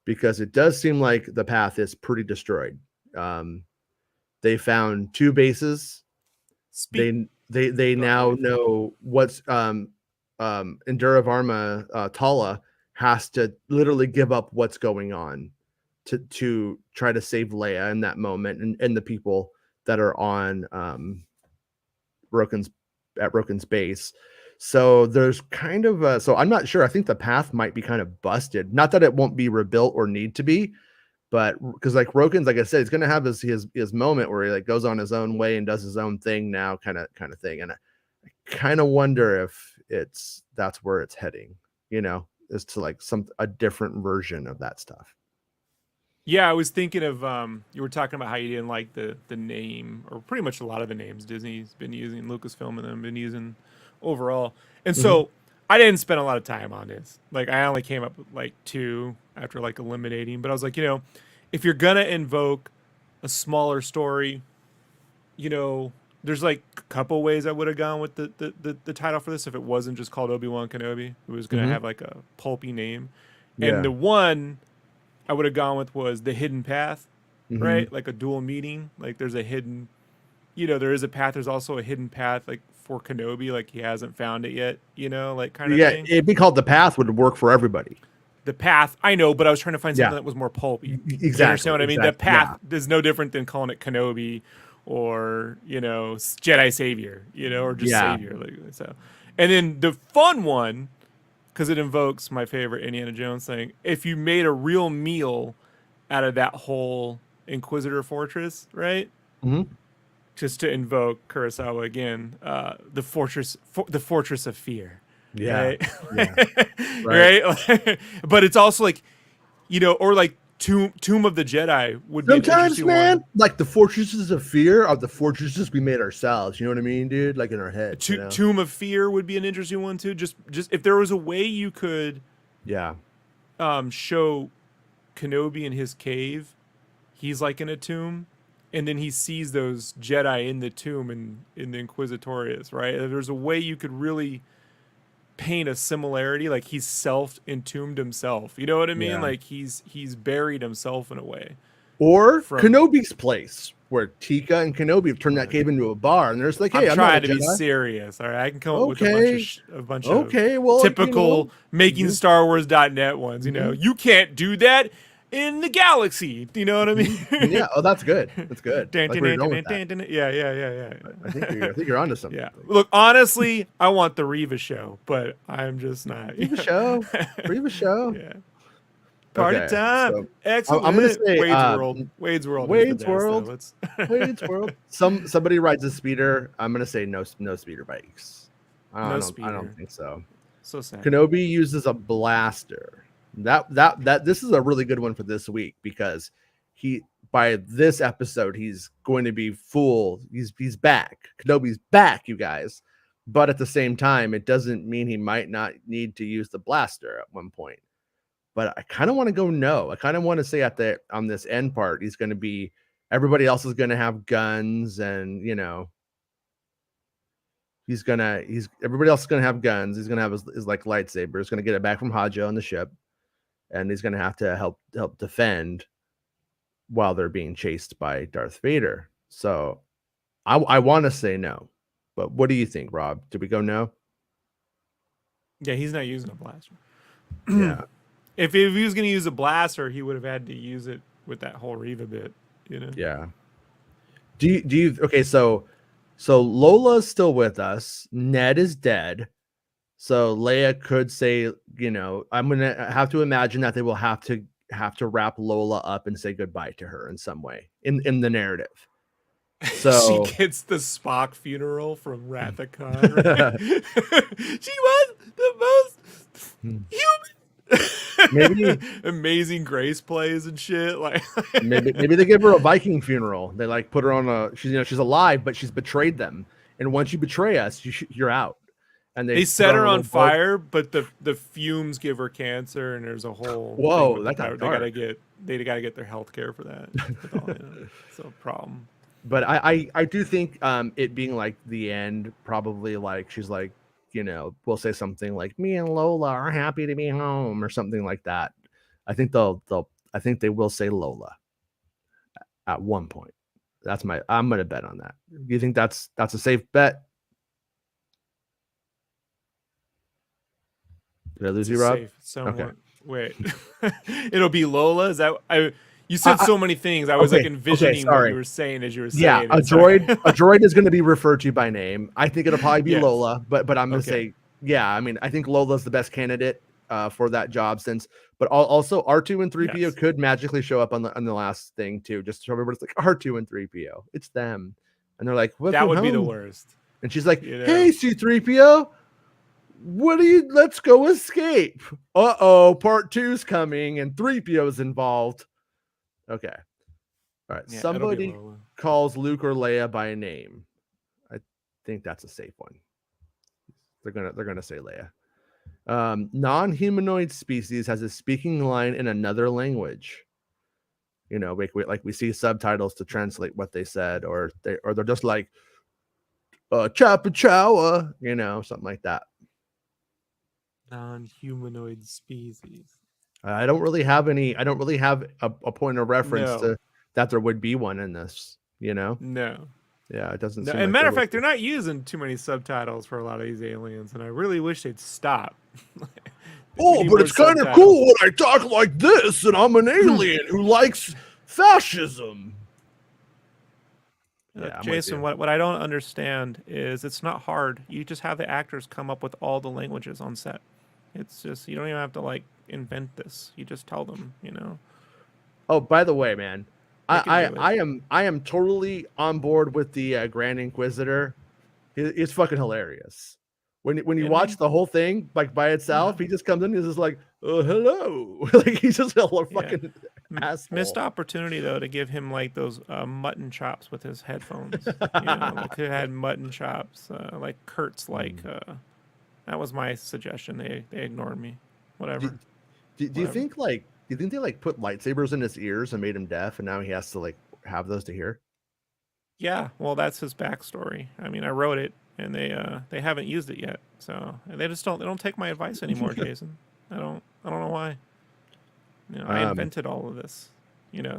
Because it does seem like the path is pretty destroyed. They found 2 bases. They now know what's Endura Varma, Tala has to literally give up what's going on to try to save Leia in that moment, and the people that are on Roken's base. So there's kind of so I'm not sure. I think the path might be kind of busted. Not that it won't be rebuilt or need to be, but because like Roken's, like I said, he's gonna have his moment where he like goes on his own way and does his own thing now, kind of thing. And I kind of wonder if that's where it's heading, you know, is to like a different version of that stuff. Yeah, I was thinking of you were talking about how you didn't like the name, or pretty much a lot of the names Disney's been using, Lucasfilm and them been using overall. And so I didn't spend a lot of time on this. Like, I only came up with like 2 after like eliminating, but I was like, you know, if you're gonna invoke a smaller story, you know, there's like a couple ways I would have gone with the title for this if it wasn't just called Obi-Wan Kenobi. It was gonna have like a pulpy name. Yeah. And the one I would have gone with was the hidden path, right? Like a dual meaning. Like there's a hidden, you know, there is a path. There's also a hidden path, like for Kenobi, like he hasn't found it yet, you know, like kind of thing. Yeah, it'd be called the path would work for everybody. The path, I know, but I was trying to find something that was more pulpy. Exactly. You understand what I mean? The path is no different than calling it Kenobi or, you know, Jedi Savior, you know, or just Savior. Like, so, and then the fun one, because it invokes my favorite Indiana Jones thing. If you made a real meal out of that whole Inquisitor Fortress, right? Just to invoke Kurosawa again, the fortress of fear. Yeah. Right. Right? But it's also like, you know, or like Tomb of the Jedi would be sometimes, man, one. like the fortresses of fear are the fortresses we made ourselves. You know what I mean, dude? Like in our head. You know? Tomb of Fear would be an interesting one too. Just if there was a way you could, show Kenobi in his cave, he's like in a tomb, and then he sees those Jedi in the tomb and in the Inquisitorius, right? If there's a way you could really paint a similarity, like he's self-entombed himself. You know what I mean? Yeah. Like he's buried himself in a way. Or Kenobi's place, where Tika and Kenobi have turned that cave into a bar, and there's like, hey, I'm trying to be serious. All right, I can come up with a bunch of well, typical MakingStarWars.net ones. You know, you can't do that in the galaxy. You know what I mean? Yeah. Oh, that's good. That's good. Yeah. I think you're onto something. Yeah. Look, honestly, I want the Reva show, but I'm just not. Reva show. Yeah. Party time. So Excellent. I'm gonna say Wade's World. Wade's World. Wade's World. Somebody rides a speeder. I'm gonna say no speeder bikes. I don't think so. So sad. Kenobi uses a blaster. That this is a really good one for this week, because by this episode he's going to be full. He's back. Kenobi's back, you guys. But at the same time, it doesn't mean he might not need to use the blaster at one point. But I kind of want to go no. I kind of want to say on this end part, he's going to be, everybody else is going to have guns, and you know, everybody else is going to have guns. He's going to have his like lightsaber. He's going to get it back from Hajo on the ship, and he's gonna have to help defend while they're being chased by Darth Vader. So I want to say no, but what do you think, Rob? Did we go no? Yeah, he's not using a blaster. Yeah, If he was going to use a blaster, he would have had to use it with that whole Reva bit, you know. yeah. Do you okay? So Lola's still with us. Ned is dead. So Leia could say, I'm gonna have to imagine that they will have to wrap Lola up and say goodbye to her in some way in the narrative. She So gets the Spock funeral from Wrath of Khan. Right? She was the most human. maybe Amazing Grace plays and shit. Like maybe they give her a Viking funeral. They like put her on she's alive, but she's betrayed them. And once you betray us, you're out. And they set her on fire, but the fumes give her cancer, and there's a whole whoa. That got dark. They gotta get their health care for that. It's a problem. But I do think it being like the end, probably like she's like, we'll say something like me and Lola are happy to be home or something like that. I think they will say Lola at one point. I'm gonna bet on that. Do you think that's a safe bet? Did I lose you, Rob? Okay. Wait. It'll be Lola? Is that you said so many things. I was like envisioning what you were saying as you were saying. Yeah, a droid is going to be referred to by name. I think it'll probably be Lola, but I'm going to say, yeah. I mean, I think Lola's the best candidate for that job but also R2 and 3PO could magically show up on the last thing too. Just so everybody's like R2 and 3PO, it's them, and they're like, that would be the worst. And she's like, hey, C3PO. Let's go escape. Part 2's coming and 3PO's involved. Okay. All right. Yeah, somebody calls Luke or Leia by name. I think that's a safe one. They're gonna say Leia. Non-humanoid species has a speaking line in another language. We see subtitles to translate what they said, or they're just like chapa chowa, something like that. Non-humanoid species. I don't really have a point of reference to that there would be one in this, No. Yeah, it doesn't seem like matter of fact, they're not using too many subtitles for a lot of these aliens, and I really wish they'd stop. But it's kind of cool when I talk like this, and I'm an alien who likes fascism. Yeah, Jason, what I don't understand is it's not hard. You just have the actors come up with all the languages on set. It's just, you don't even have to invent this. You just tell them, Oh, by the way, man, I am totally on board with the Grand Inquisitor. It's fucking hilarious. When you watch the whole thing by itself, he just comes in and he's just like, hello. He's just a fucking asshole. Missed opportunity though to give him those mutton chops with his headphones. He had mutton chops like Kurt's that was my suggestion. They ignored me. Whatever. Do you think they put lightsabers in his ears and made him deaf, and now he has to have those to hear? Yeah, well, that's his backstory. I mean, I wrote it, and they haven't used it yet, so they don't take my advice anymore, Jason. I don't know why. I invented all of this. You know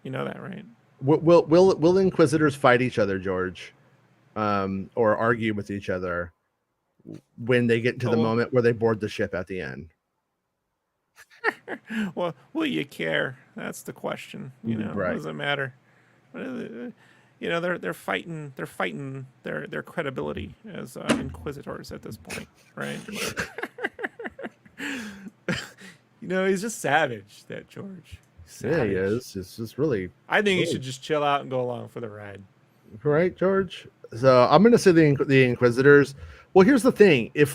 that, right? Will Inquisitors fight each other, George, or argue with each other when they get to the moment where they board the ship at the end? Well, will you care? That's the question. Right. What does it matter? They're fighting their credibility as inquisitors at this point, right? He's just savage, that George. Savage. Yeah, he is. It's just really. I think he should just chill out and go along for the ride. Right, George. So I'm gonna say the Inquisitors. Well, here's the thing: if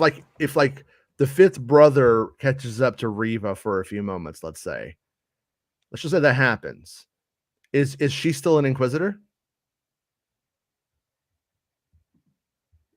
the fifth brother catches up to Reva for a few moments, let's just say that happens. Is she still an Inquisitor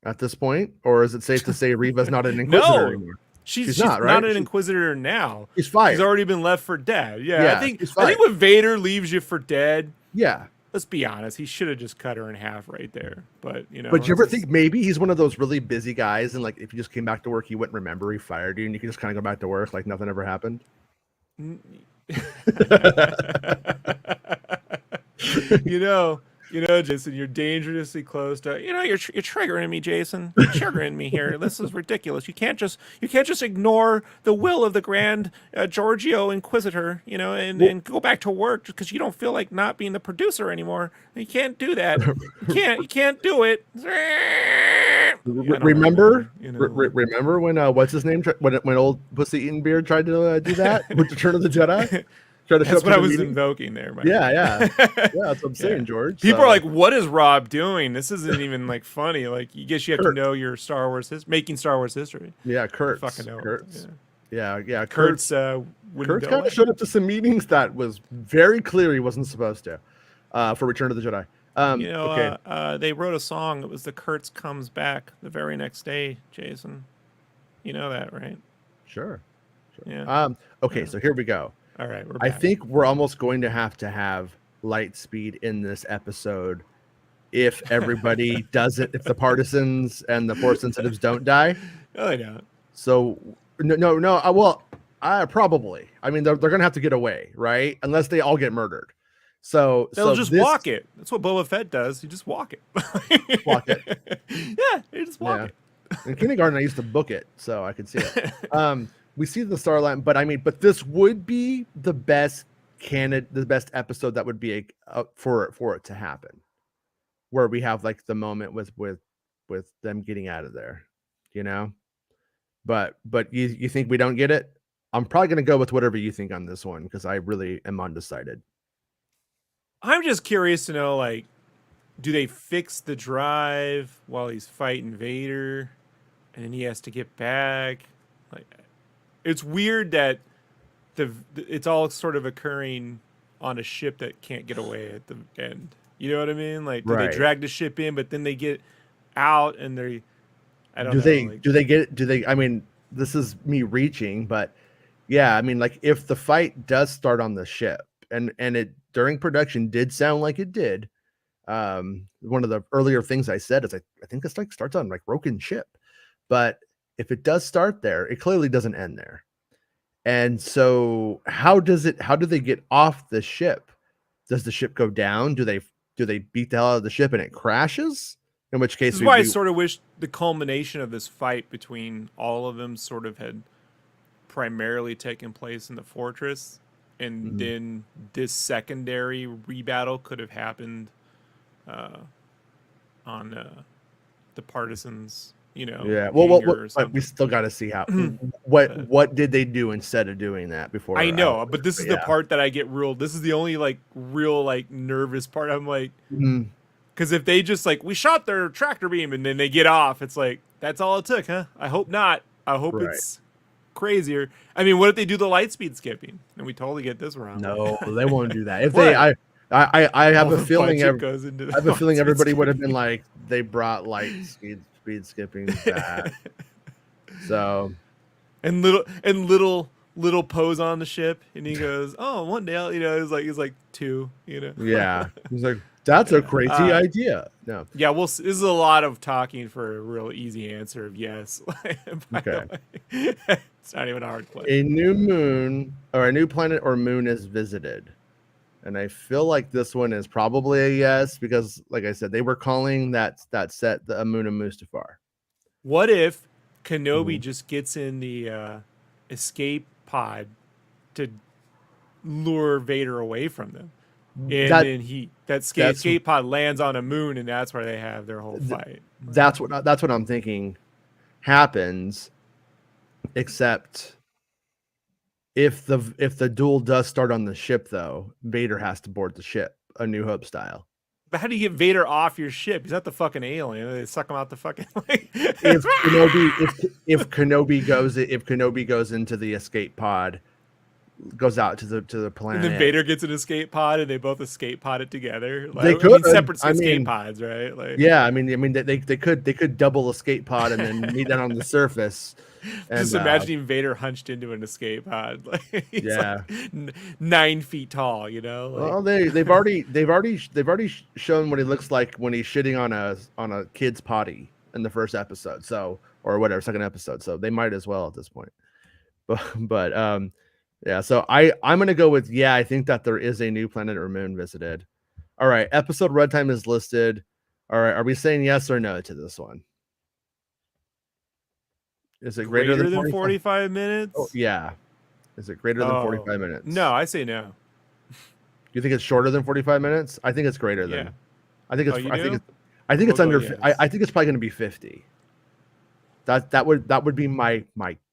at this point, or is it safe to say Reva's not an Inquisitor anymore? She's not, right? Not an Inquisitor now. She's fired. She's already been left for dead. Yeah, I think when Vader leaves you for dead. Yeah. Let's be honest. He should have just cut her in half right there. But But you ever think maybe he's one of those really busy guys, and if you just came back to work, he wouldn't remember he fired you, and you can just kind of go back to work like nothing ever happened? you know, Jason, you're dangerously close to. You're triggering me, Jason. You're triggering me here. This is ridiculous. You can't just ignore the will of the Grand Giorgio Inquisitor. And go back to work just because you don't feel like not being the producer anymore. You can't do that. You can't do it. Remember, remember when what's his name? When old pussy eating beard tried to do that with Return of the Jedi? Tried to show That's up what to I the was meeting? invoking there, Mike. Yeah. That's what I'm saying, George. People are like, "What is Rob doing? This isn't even like funny." Like, you guess you have to know your Star Wars making Star Wars history. Yeah, Kurtz. Fucking know. Kurtz. Yeah. Kurtz Kurtz kind of showed up to some meetings that was very clear he wasn't supposed to for Return of the Jedi. Okay. They wrote a song. It was the Kurtz Comes Back the very next day, Jason. You know that, right? Sure. Yeah. Okay, Yeah. so here we go. All right, we're I back. think we're almost going to have light speed in this episode if everybody doesn't, if the partisans and the Force sensitives don't die. No, they don't. So no. Probably. I mean, they're gonna have to get away, right? Unless they all get murdered. So they'll just walk it. That's what Boba Fett does. You just walk it. Walk it. Yeah, you just walk it. In kindergarten, I used to book it, so I could see it. We see the Starline, but this would be the best episode that would be for it to happen, where we have like the moment with them getting out of there, But you think we don't get it? I'm probably gonna go with whatever you think on this one because I really am undecided. I'm just curious to know, like, do they fix the drive while he's fighting Vader, and then he has to get back? Like, it's weird that it's all sort of occurring on a ship that can't get away at the end. You know what I mean? Like, do they drag the ship in, but then they get out and I don't know. I mean, this is me reaching, but yeah, I mean, like if the fight does start on the ship and it during production did sound like it did. One of the earlier things I said is I think this like starts on like broken ship, but if it does start there, it clearly doesn't end there. And so how do they get off the ship? Does the ship go down? Do they beat the hell out of the ship and it crashes? In which case, this is why I sort of wish the culmination of this fight between all of them sort of had primarily taken place in the fortress, and then this secondary rebattle could have happened on the partisans. Yeah. Well, we still got to see how. What did they do instead of doing that before? I know, but this is the part that I get real. This is the only like real like nervous part. I'm like, because if they just like we shot their tractor beam and then they get off, it's like that's all it took, huh? I hope not. I hope it's crazier. I mean, what if they do the light speed skipping and we totally get this wrong? No, they won't do that. If they, I have a feeling. I have a feeling everybody would have been like they brought light speed skipping back. So, and little pose on the ship, and he goes, "Oh, one day, he's like 2, Yeah, he's like, that's a crazy idea. No, yeah, this is a lot of talking for a real easy answer of yes. Okay, it's not even a hard question. A new moon or a new planet or moon is visited. And I feel like this one is probably a yes because, like I said, they were calling that set the Moon of Mustafar. What if Kenobi just gets in the escape pod to lure Vader away from them, and then escape pod lands on a moon, and that's where they have their whole fight? That's what I'm thinking happens, except. If the duel does start on the ship, though, Vader has to board the ship, A New Hope style. But how do you get Vader off your ship? He's not the fucking alien. They suck him out the fucking. If Kenobi goes into the escape pod, goes out to the planet, and then Vader gets an escape pod, and they both escape pod it together. Like, they could separate escape pods, right? Like, yeah, I mean, they could double escape pod and then meet down on the surface. And, just imagining Vader hunched into an escape pod, like he's like 9 feet tall. Like, well, they've already shown what he looks like when he's shitting on a kid's potty in the first episode, second episode. So they might as well at this point. But Yeah, so I'm gonna go with I think that there is a new planet or moon visited. All right, episode runtime is listed. All right, are we saying yes or no to this one? Is it greater than Greater than 45? 45 Oh, minutes? yeah. Is it greater than Oh, 45 no, minutes? I say no. You think it's shorter than 45 minutes? I think it's greater Yeah. than. I think Oh, it's you I think do? it's I think We'll it's go under yes. I think it's probably going to be 50. That would be my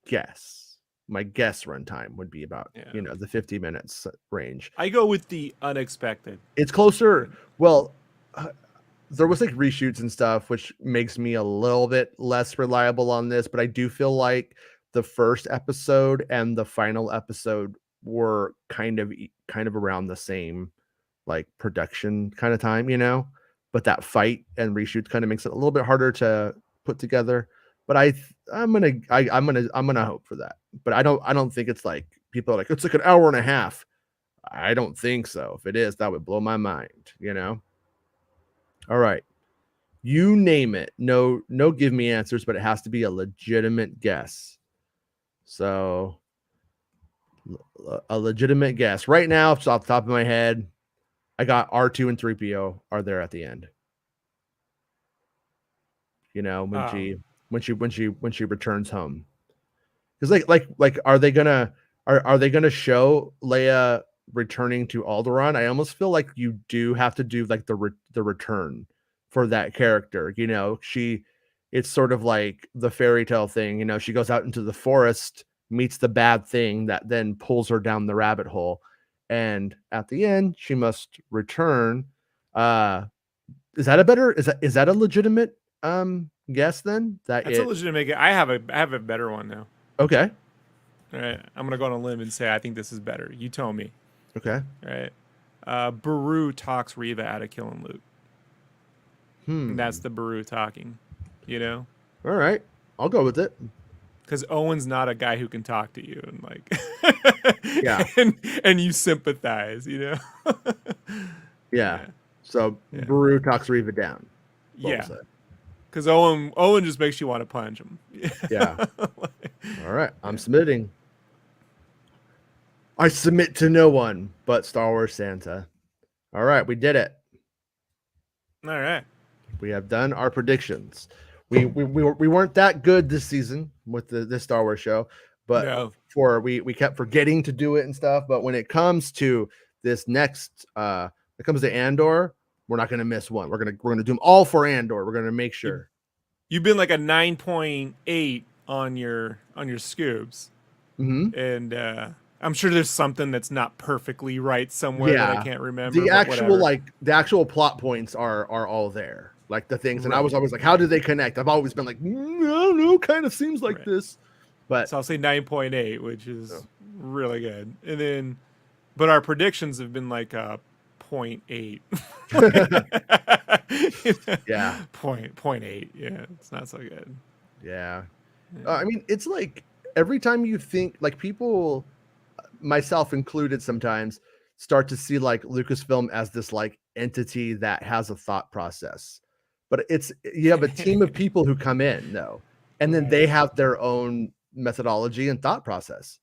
guess. My guess runtime would be about, Yeah. the 50 minutes range. I go with the unexpected. It's closer. Well, there was like reshoots and stuff, which makes me a little bit less reliable on this, but I do feel like the first episode and the final episode were kind of around the same like production kind of time, but that fight and reshoot kind of makes it a little bit harder to put together. But I'm gonna hope for that. But I don't think it's like people are like it's like an hour and a half. I don't think so. If it is, that would blow my mind. All right. You name it. No, give me answers, but it has to be a legitimate guess. So a legitimate guess. Right now, off the top of my head, I got R2 and 3PO are there at the end. When she returns home. Because like are they gonna show Leia returning to Alderaan? I almost feel like you do have to do like the return for that character. It's sort of like the fairy tale thing. She goes out into the forest, meets the bad thing that then pulls her down the rabbit hole, and at the end she must return. Is that a legitimate guess then? That's a legitimate. I have a better one now. Okay. All right, I'm gonna go on a limb and say I think this is better. You tell me. Okay. All right. Beru talks Reva out of killing Luke. And that's the Beru talking. All right. I'll go with it. Because Owen's not a guy who can talk to you and like, yeah, and you sympathize. Yeah. So Beru talks Reva down. Yeah. Because Owen just makes you want to punch him. Yeah. All right. I'm submitting. I submit to no one but Star Wars Santa. All right. We did it. All right. We have done our predictions. We weren't that good this season with this Star Wars show, but we kept forgetting to do it and stuff. But when it comes to this next, it comes to Andor, we're not going to miss one. We're gonna do them all for Andor. We're gonna make sure. You've been like a 9.8 on your scoops, and I'm sure there's something that's not perfectly right somewhere that I can't remember. The actual plot points are all there, like the things. And I was always like, how do they connect? I've always been like, I don't know, kind of seems like this. But so I'll say 9.8, which is really good. And then, but our predictions have been like 0.8. Yeah. 0.8. Yeah, it's not so good. Yeah. I mean, it's like every time you think, like people, myself included, sometimes start to see like Lucasfilm as this like entity that has a thought process. But you have a team of people who come in though, and then they have their own methodology and thought process.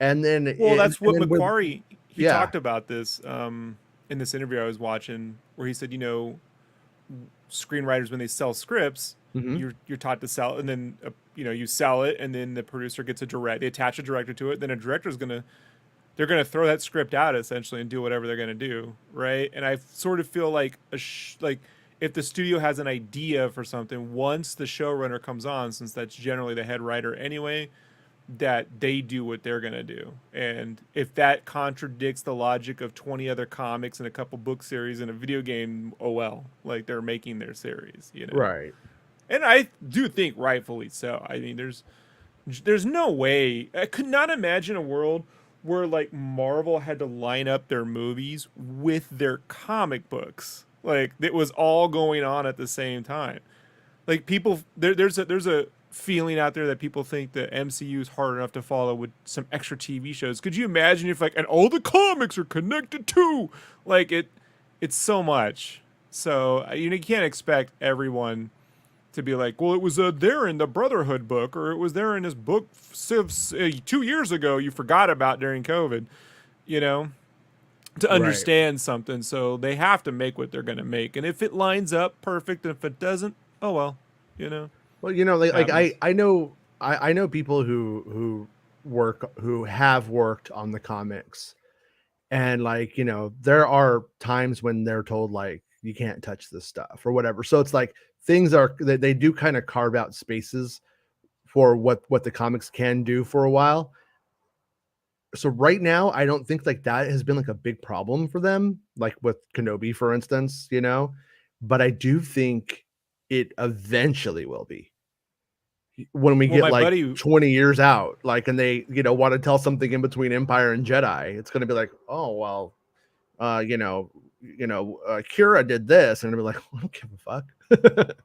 And then that's what Macquarie talked about this in this interview I was watching, where he said, screenwriters, when they sell scripts, you're taught to sell, and then you sell it, and then the producer gets they attach a director to it, then a director's they're gonna throw that script out essentially and do whatever they're gonna do, right? And I sort of feel like like if the studio has an idea for something, once the showrunner comes on, since that's generally the head writer anyway, that they do what they're going to do. And if that contradicts the logic of 20 other comics and a couple book series and a video game, oh well, like they're making their series, Right. And I do think rightfully so. I mean, there's no way, I could not imagine a world where like Marvel had to line up their movies with their comic books. Like it was all going on at the same time. Like people, there's a feeling out there that people think the MCU is hard enough to follow with some extra TV shows. Could you imagine if and all the comics are connected too? Like it's so much. So you can't expect everyone to be like, well, it was there in the Brotherhood book, or it was there in this book 2 years ago you forgot about during COVID, you know, to Right. understand something. So they have to make what they're going to make. And if it lines up, perfect. And if it doesn't, oh well, you know, Well, you know, like happens. I know people who have worked on the comics, and like, you know, there are times when they're told like you can't touch this stuff or whatever. So it's like things are they do kind of carve out spaces for what the comics can do for a while. So right now, I don't think like that has been like a big problem for them, like with Kenobi, for instance, you know. But I do think it eventually will be when we Well, get my like buddy, 20 years out, like, and they, you know, want to tell something in between Empire and Jedi. It's going to be like, oh well, Kira did this, and I'll be like, I don't give a fuck,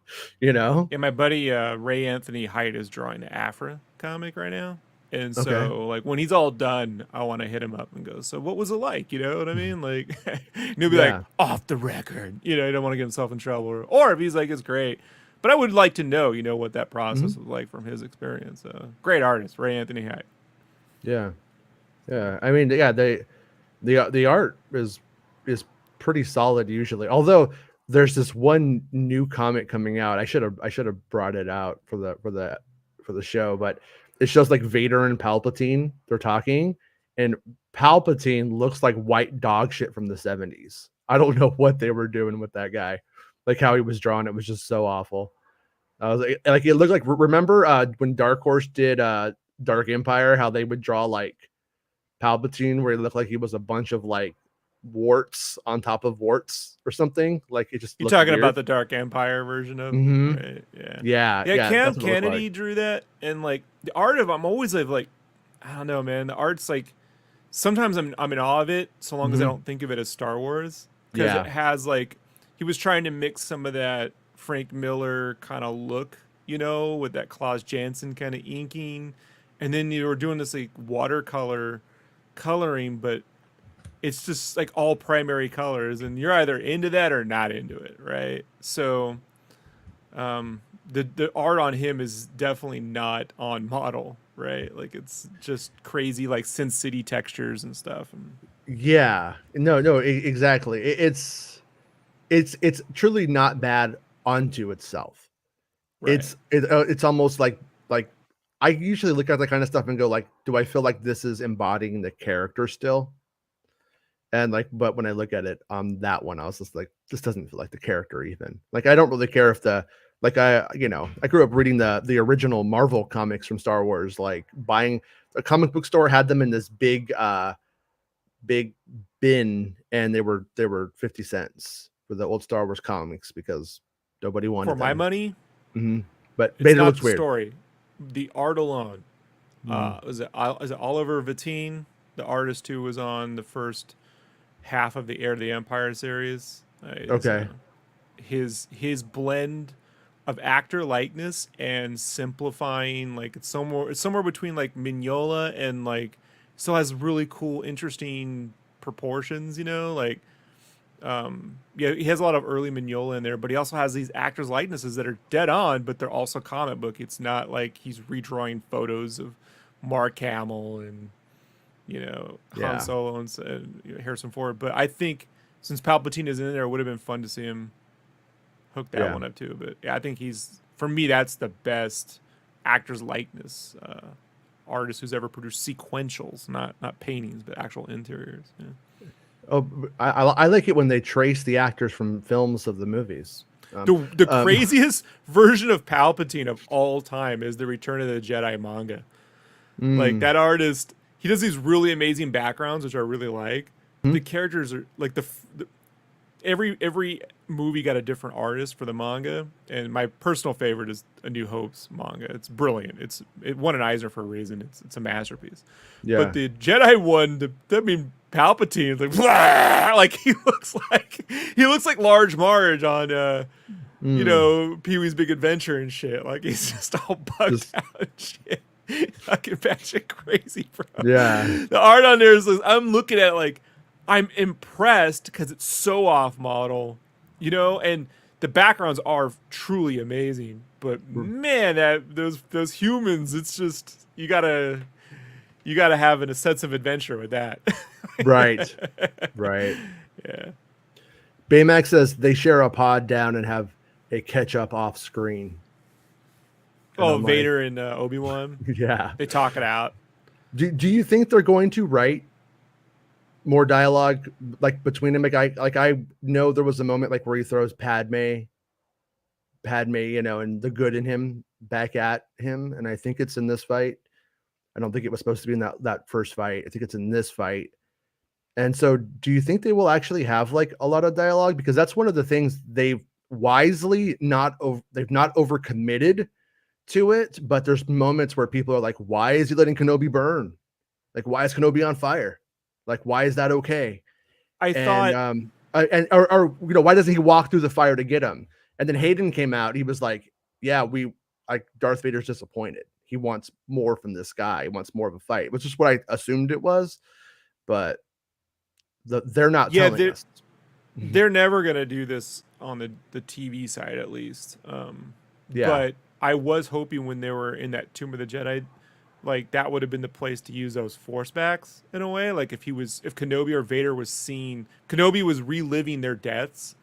you know. yeah, my buddy Ray Anthony Height is drawing the Afra comic right now. And Okay. so, like, when he's all done, I want to hit him up and go, so what was it like? You know what I mean? Like, and he'll be like, Yeah. off the record. You know, he don't want to get himself in trouble. Or if he's like, it's great. But I would like to know, you know, what that process Mhm. was like from his experience. Great artist, Ray Anthony Height. Yeah. Yeah. I mean, yeah, the art is pretty solid usually. Although there's this one new comic coming out. I should have brought it out for the show, but it shows like Vader and Palpatine. They're talking, and Palpatine looks like white dog shit from the 70s. I don't know what they were doing with that guy. Like how he was drawn, it was just so awful. I was like it looked like, remember when Dark Horse did Dark Empire, how they would draw like Palpatine, where he looked like he was a bunch of like warts on top of warts or something. Like it just You looked talking about weird. the Dark Empire version of him? Mm-hmm. Right. Yeah. Yeah, Yeah, yeah, Cam that's what it looked like. Kennedy drew that. And, like, the art of I'm always like, I don't know, man. The art's like, sometimes I'm in awe of it, so long as I Mm-hmm. don't think of it as Star Wars, because it Yeah, has like he was trying to mix some of that Frank Miller kind of look, you know, with that Klaus Janson kind of inking, and then you were doing this like watercolor coloring, but it's just like all primary colors, and you're either into that or not into it, right? So the art on him is definitely not on model, right? Like it's just crazy, like Sin City textures and stuff. And yeah, no, exactly. It's truly not bad onto itself. right. It's almost like I usually look at that kind of stuff and go like, do I feel like this is embodying the character still? And like, but when I look at it on that one, I was just like, this doesn't feel like the character even. Like, I don't really care if I grew up reading the original Marvel comics from Star Wars, like buying a comic book store had them in this big bin, and they were 50 cents for the old Star Wars comics because nobody For wanted my them. money, Hmm. But it's Vader not looks the weird. story, the art alone. Mm. Is it Oliver Vatine, the artist who was on the first half of the Heir to the Empire series? Okay. His blend of actor likeness and simplifying, like it's somewhere between like Mignola and like still has really cool, interesting proportions. You know, like yeah, he has a lot of early Mignola in there, but he also has these actors likenesses that are dead on, but they're also comic book. It's not like he's redrawing photos of Mark Hamill and Han Yeah. Solo and Harrison Ford. But I think since Palpatine is in there, it would have been fun to see him hook that Yeah. one up too. But yeah, I think he's, for me, that's the best actor's likeness artist who's ever produced sequentials, not paintings, but actual interiors. Yeah. Oh, I like it when they trace the actors from films of the movies. The Um, craziest version of Palpatine of all time is the Return of the Jedi manga. Like mm, that artist, he does these really amazing backgrounds, which I really like. mhm. The characters are like every movie got a different artist for the manga, and my personal favorite is A New Hope's manga. It's brilliant. It won an Eisner for a reason. It's a masterpiece. But Yeah. the Jedi one, Palpatine, like blah, like he looks like Large Marge on Mm. Pee Wee's Big Adventure and shit. Like he's just all bugged Just out and shit. Fucking batshit crazy, bro. yeah. The art on there is, I'm looking at it like I'm impressed because it's so off model, and the backgrounds are truly amazing, but man, that those humans, it's just you gotta have a sense of adventure with that. Right. Right. Yeah. Baymax says they share a pod down and have a catch up off screen. And Oh, I'm like, Vader and Obi-Wan. yeah. They talk it out. Do you think they're going to write more dialogue like between them? I know there was a moment like where he throws Padme, you know, and the good in him back at him, and I think it's in this fight. I don't think it was supposed to be in that first fight. I think it's in this fight. And so, do you think they will actually have like a lot of dialogue? Because that's one of the things they've wisely they've not overcommitted to it, but there's moments where people are like, why is he letting Kenobi burn? Like, why is Kenobi on fire? Like, why is that okay? I And thought, or you know, why doesn't he walk through the fire to get him? And then Hayden came out. He was like, yeah, Darth Vader's disappointed. He wants more from this guy. He wants more of a fight, which is what I assumed it was, but they're not yeah, telling us. they're never gonna do this on the TV side, at least. Yeah. But I was hoping when they were in that Tomb of the Jedi, like that would have been the place to use those force backs in a way. Like if Kenobi or Vader was Kenobi was reliving their deaths.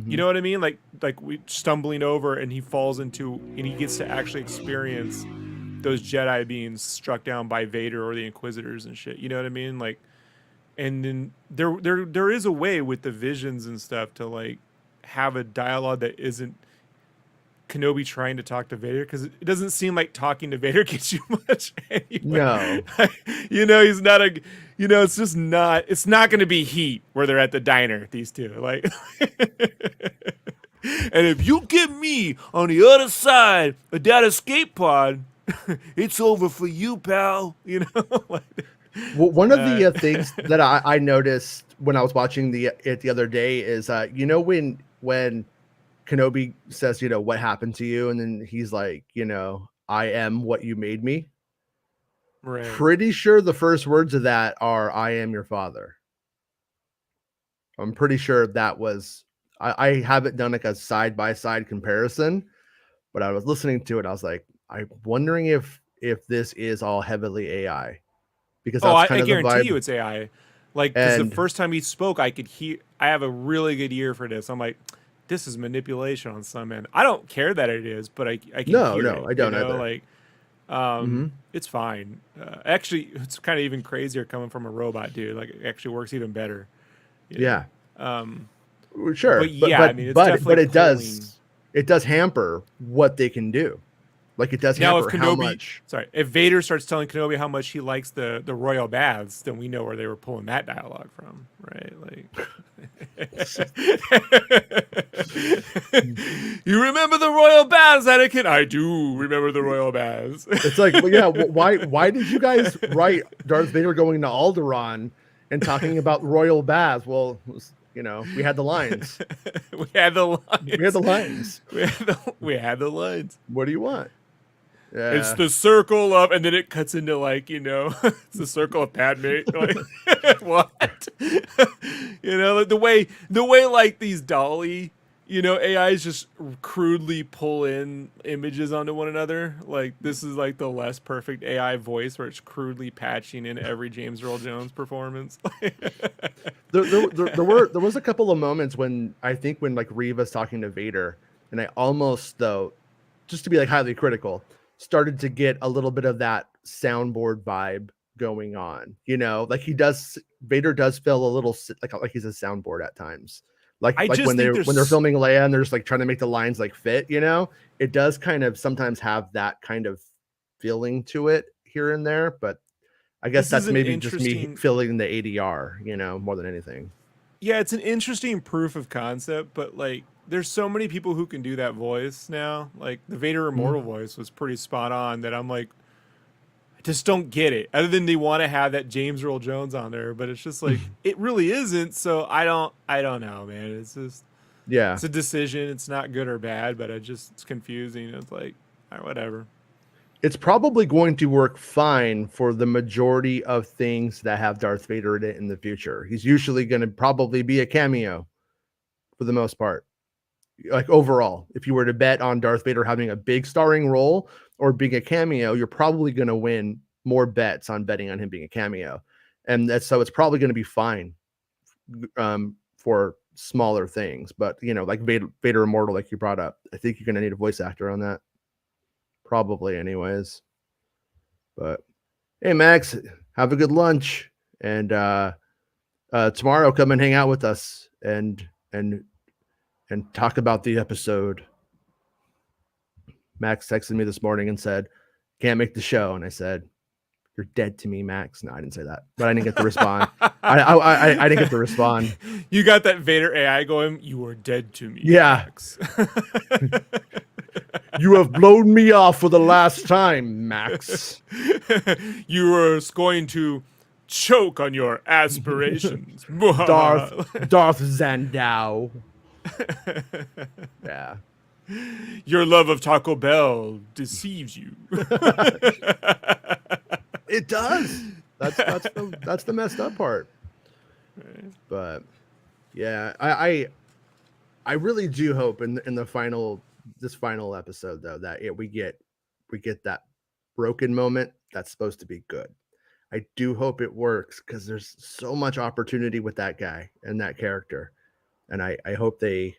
You know what I mean? Like we stumbling over and he falls into and he gets to actually experience those Jedi being struck down by Vader or the Inquisitors and shit. You know what I mean? Like, and then there is a way with the visions and stuff to like have a dialogue that isn't Kenobi trying to talk to Vader, because it doesn't seem like talking to Vader gets you much anyway. No. You know, he's not a, you know, it's just not, it's not going to be Heat where they're at the diner, these two. Like, and if you get me on the other side of that escape pod, it's over for you, pal. You know? Like, well, one of the things that I noticed when I was watching it the other day is, you know, when Kenobi says, you know, what happened to you? And then he's like, you know, I am what you made me. right. Pretty sure the first words of that are, I am your father. I'm pretty sure that was, I haven't done like a side-by-side comparison, but I was listening to it. I was like, I'm wondering if this is all heavily AI, because that's kind I of the guarantee vibe. you it's AI. Like, because the And first time he spoke, I could hear. I have a really good ear for this. I'm like, this is manipulation on some end. I don't care that it is, but I can no, hear no, it. I don't You know? either. Like, Mhm. it's fine. Actually, it's kind of even crazier coming from a robot, dude. Like, it actually works even better. You know? Yeah. Sure, But yeah, I mean, it's but definitely it pulling. does hamper what they can do. Like it does Now, if hamper how Kenobi, much. if Vader starts telling Kenobi how much he likes the royal baths, then we know where they were pulling that dialogue from, right? Like, you remember the royal baths, Anakin? I do remember the royal baths. It's like, well, yeah, why did you guys write Darth Vader going to Alderaan and talking about royal baths? Well, it was, you know, we had the lines. We had the lines. We had the lines. We had the lines. What do you want? Yeah. It's the circle of, and then it cuts into like, you know, it's the circle of Padme. Like, what? You know, the way like these Dolly, you know, AIs just crudely pull in images onto one another. Like this is like the less perfect AI voice where it's crudely patching in every James Earl Jones performance. there was a couple of moments when I think when like Reva's talking to Vader, and I almost, though, just to be like highly critical, started to get a little bit of that soundboard vibe going on. You know, like Vader does feel a little like he's a soundboard at times. Like when they're filming Leia and they're just like trying to make the lines like fit, you know, it does kind of sometimes have that kind of feeling to it here and there. But I guess that's maybe just me filling the ADR, you know, more than anything. Yeah, it's an interesting proof of concept, but like there's so many people who can do that voice now. Like the Vader Immortal voice was pretty spot on that I'm like, I just don't get it. Other than they want to have that James Earl Jones on there, but it's just like it really isn't. So I don't know, man. It's just it's a decision. It's not good or bad, but it's confusing. It's like, all right, whatever. It's probably going to work fine for the majority of things that have Darth Vader in it in the future. He's usually going to probably be a cameo for the most part. like overall, if you were to bet on Darth Vader having a big starring role or being a cameo, you're probably going to win more bets on betting on him being a cameo. And that's so it's probably going to be fine for smaller things. But, you know, like Vader Immortal, like you brought up, I think you're going to need a voice actor on that. Probably, anyways. But hey, Max, have a good lunch. And tomorrow, come and hang out with us and talk about the episode. Max texted me this morning and said, "Can't make the show." And I said, "You're dead to me, Max." No, I didn't say that, but I didn't get to respond. I didn't get to respond. You got that Vader AI going, "You are dead to me, yeah. Max." You have blown me off for the last time, Max. You are going to choke on your aspirations. Darth Zandow. Yeah. Your love of Taco Bell deceives you. It does. That's the messed up part. Right. But yeah, I really do hope in the this final episode though that we get that broken moment that's supposed to be good. I do hope it works because there's so much opportunity with that guy and that character, and I hope he's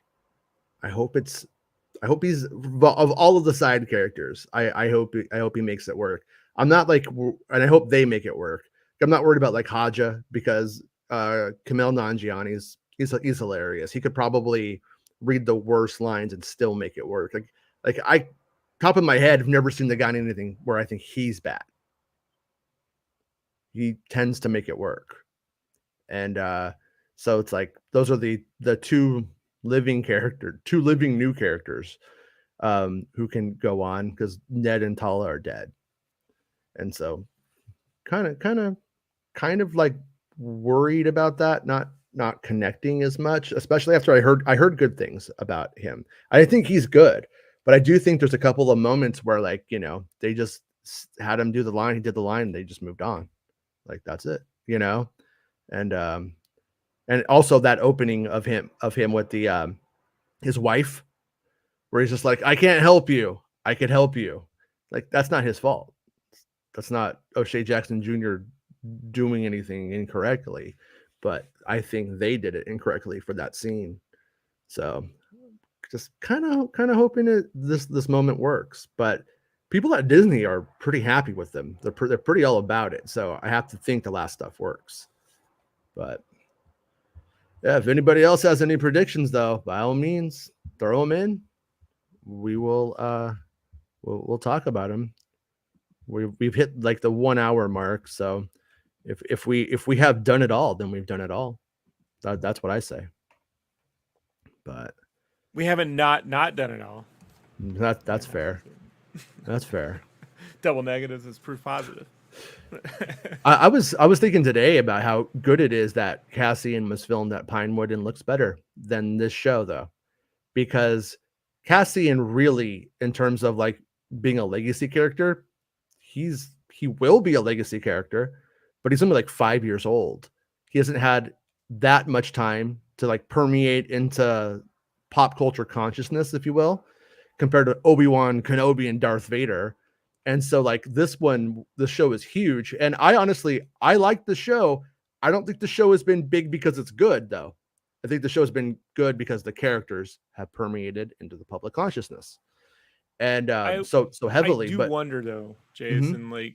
of all of the side characters. I hope he makes it work. I'm not like, and I hope they make it work. I'm not worried about like Haja because Kumail Nanjiani's he's hilarious. He could probably read the worst lines and still make it work. Like I, top of my head, have never seen the guy in anything where I think he's bad. He tends to make it work, and so it's like those are the two living new characters who can go on because Ned and Tala are dead, and so kind of like worried about that, not connecting as much, especially after I heard good things about him. I think he's good, but I do think there's a couple of moments where, like, you know, they just had him do the line, he did the line, and they just moved on. Like, that's it, you know? And also that opening of him with the his wife, where he's just like, "I can't help you. I could help you." Like, that's not his fault. That's not O'Shea Jackson Jr. doing anything incorrectly, but I think they did it incorrectly for that scene. So just kind of hoping this moment works. But people at Disney are pretty happy with them. They're pretty all about it. So I have to think the last stuff works. But yeah, if anybody else has any predictions, though, by all means, throw them in. We will we'll talk about them. We've hit like the 1 hour mark, so if we have done it all, then we've done it all. That's what I say. But we haven't not done it all. That's fair. That's fair. Double negatives is proof positive. I was thinking today about how good it is that Cassian was filmed at Pinewood and looks better than this show, though, because Cassian really, in terms of like being a legacy character, he will be a legacy character, but he's only like 5 years old. He hasn't had that much time to like permeate into pop culture consciousness, if you will, compared to Obi-Wan, Kenobi, and Darth Vader. And so like the show is huge. And I like the show. I don't think the show has been big because it's good, though. I think the show has been good because the characters have permeated into the public consciousness. And so heavily. I do wonder though, Jason, like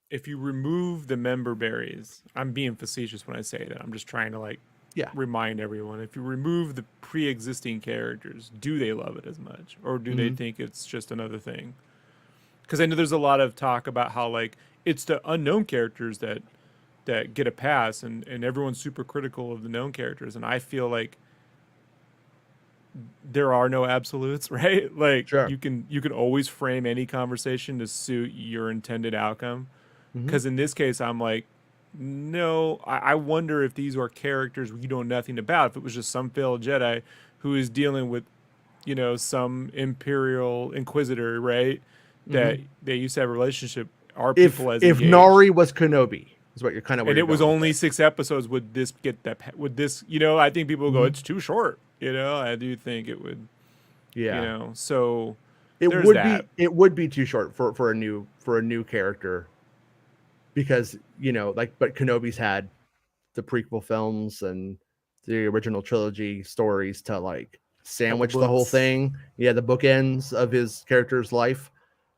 if you remove the member berries, I'm being facetious when I say that. I'm just trying to remind everyone. If you remove the pre-existing characters, do they love it as much, or do they think it's just another thing? Because I know there's a lot of talk about how like it's the unknown characters that get a pass, and everyone's super critical of the known characters, and I feel like there are no absolutes, right? Like sure. you can always frame any conversation to suit your intended outcome. Because in this case, I'm like, no, I wonder if these are characters we know nothing about. If it was just some failed Jedi who is dealing with, you know, some Imperial Inquisitor, right? That they used to have a relationship. Are people as if engaged? Nari was Kenobi, is what you're kind of. And it was only 6 episodes. Would this get that? Would this? You know, I think people will go, it's too short. You know, I do think it would. You Yeah. know, so It there's would that. be too short for a new character because, you know, like, but Kenobi's had the prequel films and the original trilogy stories to like Got the sandwich the whole books. thing. Yeah, the bookends of his character's life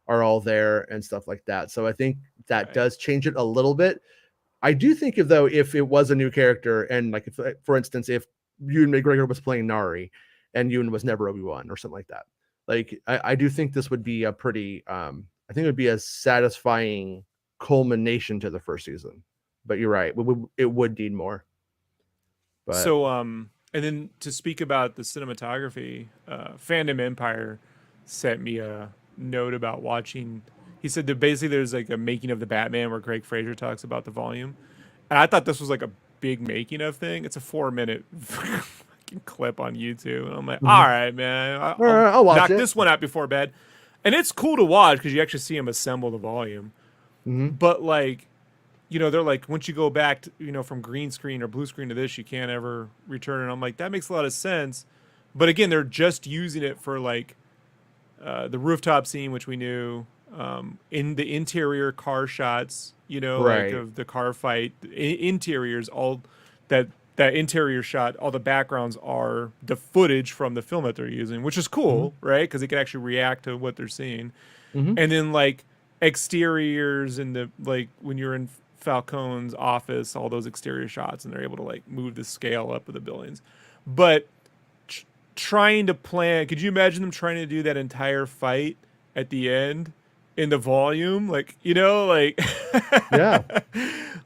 are all there and stuff like that. So I think that Right. does change it a little bit. I do think if though if it was a new character and like if, for instance, if Ewan McGregor was playing Nari and Ewan was never Obi-Wan or something like that, like I do think this would be a pretty I think it would be a satisfying culmination to the first season. But you're right, it would need more. But So and then to speak about the cinematography, Fandom Empire sent me a note about watching. He said that basically there's like a making of the Batman where Greg Fraser talks about the volume, and I thought this was like a big making of thing. It's a 4 minute fucking clip on YouTube, and I'm like, all mhm. right, man, All I'll right, I'll watch knock it. this one out before bed, and it's cool to watch because you actually see him assemble the volume. Mm-hmm. But like, you know, they're like, once you go back to, you know, from green screen or blue screen to this, you can't ever return. And I'm like, that makes a lot of sense. But again, they're just using it for like the rooftop scene, which we knew, in the interior car shots, you know, like Right. of the car fight, interiors, all that that interior shot, all the backgrounds are the footage from the film that they're using, which is Mm-hmm. cool, right? Because they can actually react to what they're seeing. Mm-hmm. And then like exteriors and the like when you're in Falcone's office, all those exterior shots, and they're able to like move the scale up of the buildings. But trying to plan, could you imagine them trying to do that entire fight at the end in the volume? Like, you know, like Yeah.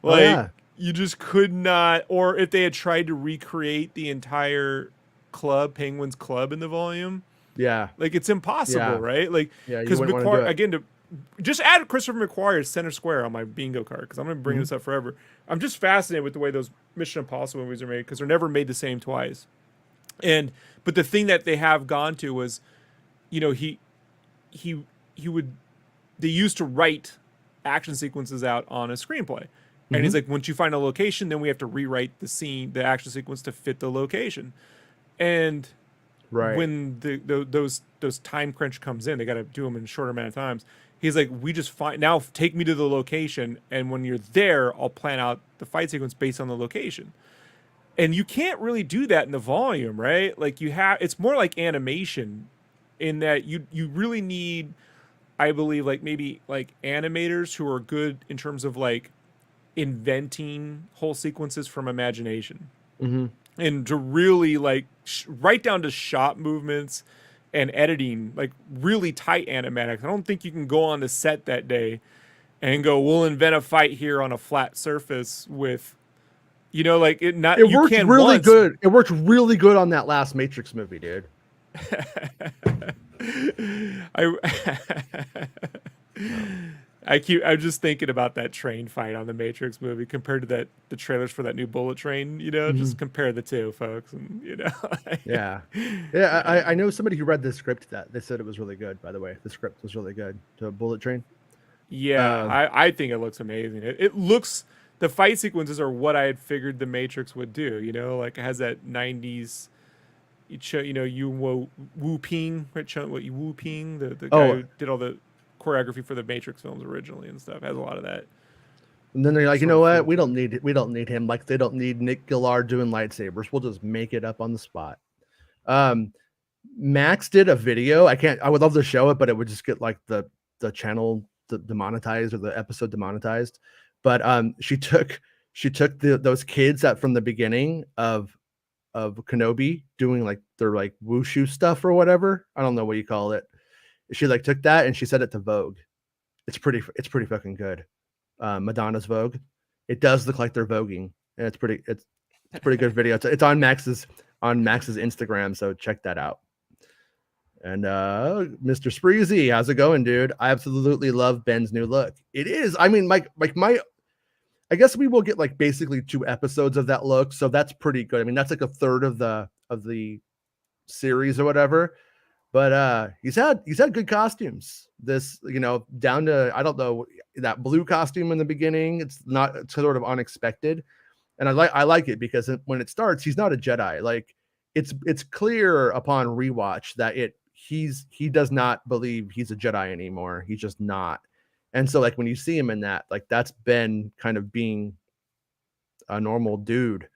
Oh like yeah. you just could not, or if they had tried to recreate the entire club, Penguins Club in the volume, Yeah. like it's impossible, Yeah. right? Like Yeah. You because wouldn't want to do McQuarrie it. again to just add Christopher McQuarrie as center square on my bingo card because I'm gonna bring Mm-hmm. this up forever. I'm just fascinated with the way those Mission Impossible movies are made because they're never made the same twice. And but the thing that they have gone to was, you know, he he would they used to write action sequences out on a screenplay. And Mm-hmm. he's like, once you find a location, then we have to rewrite the scene, the action sequence to fit the location. And Right. when those time crunch comes in, they got to do them in a shorter amount of times. He's like, we just find now take me to the location, and when you're there, I'll plan out the fight sequence based on the location. And you can't really do that in the volume, right? Like you have, it's more like animation, in that you really need, I believe, like maybe like animators who are good in terms of like inventing whole sequences from imagination Mm-hmm. and to really like right down to shot movements and editing, like really tight animatics. I don't think you can go on the set that day and go, we'll invent a fight here on a flat surface with, you know, like it not, It you worked can really once. good. It worked really good on that last Matrix movie, dude. I Oh. I'm just thinking about that train fight on the Matrix movie compared to that the trailers for that new Bullet Train. You know, Mm-hmm. just compare the two, folks, and you know, Yeah. Yeah. yeah, I know somebody who read the script that they said it was really good, by the way. The script was really good to Bullet Train. yeah. Um, I think it looks amazing. It looks, the fight sequences are what I had figured the Matrix would do. You know, like it has that '90s. You know, Wu Ping, right? What you Wu Ping, the guy oh, who did all the choreography for the Matrix films originally and stuff, has a lot of that and then they're like, you sort know of what? feel to it. We don't need him. Like they don't need Nick Gillard doing lightsabers. We'll just make it up on the spot. Um, Max did a video. I would love to show it, but it would just get like the channel demonetized or the episode demonetized. But she took those kids that from the beginning of Kenobi doing like their like wushu stuff or whatever. I don't know what you call it. She like took that and she set it to Vogue. It's pretty fucking good. Madonna's Vogue. It does look like they're voguing, and it's a pretty good video. It's on Max's Instagram, so check that out. And Mr. Spreezy, how's it going, dude? I absolutely love Ben's new look. It is. I mean, like my I guess we will get like basically 2 episodes of that look, so that's pretty good. I mean, that's like a third of the series or whatever. But he's had good costumes. This, you know, down to I don't know that blue costume in the beginning. It's sort of unexpected, and I like it because when it starts, he's not a Jedi. Like it's clear upon rewatch that he does not believe he's a Jedi anymore. He's just not. And so like when you see him in that, like that's Ben kind of being a normal dude.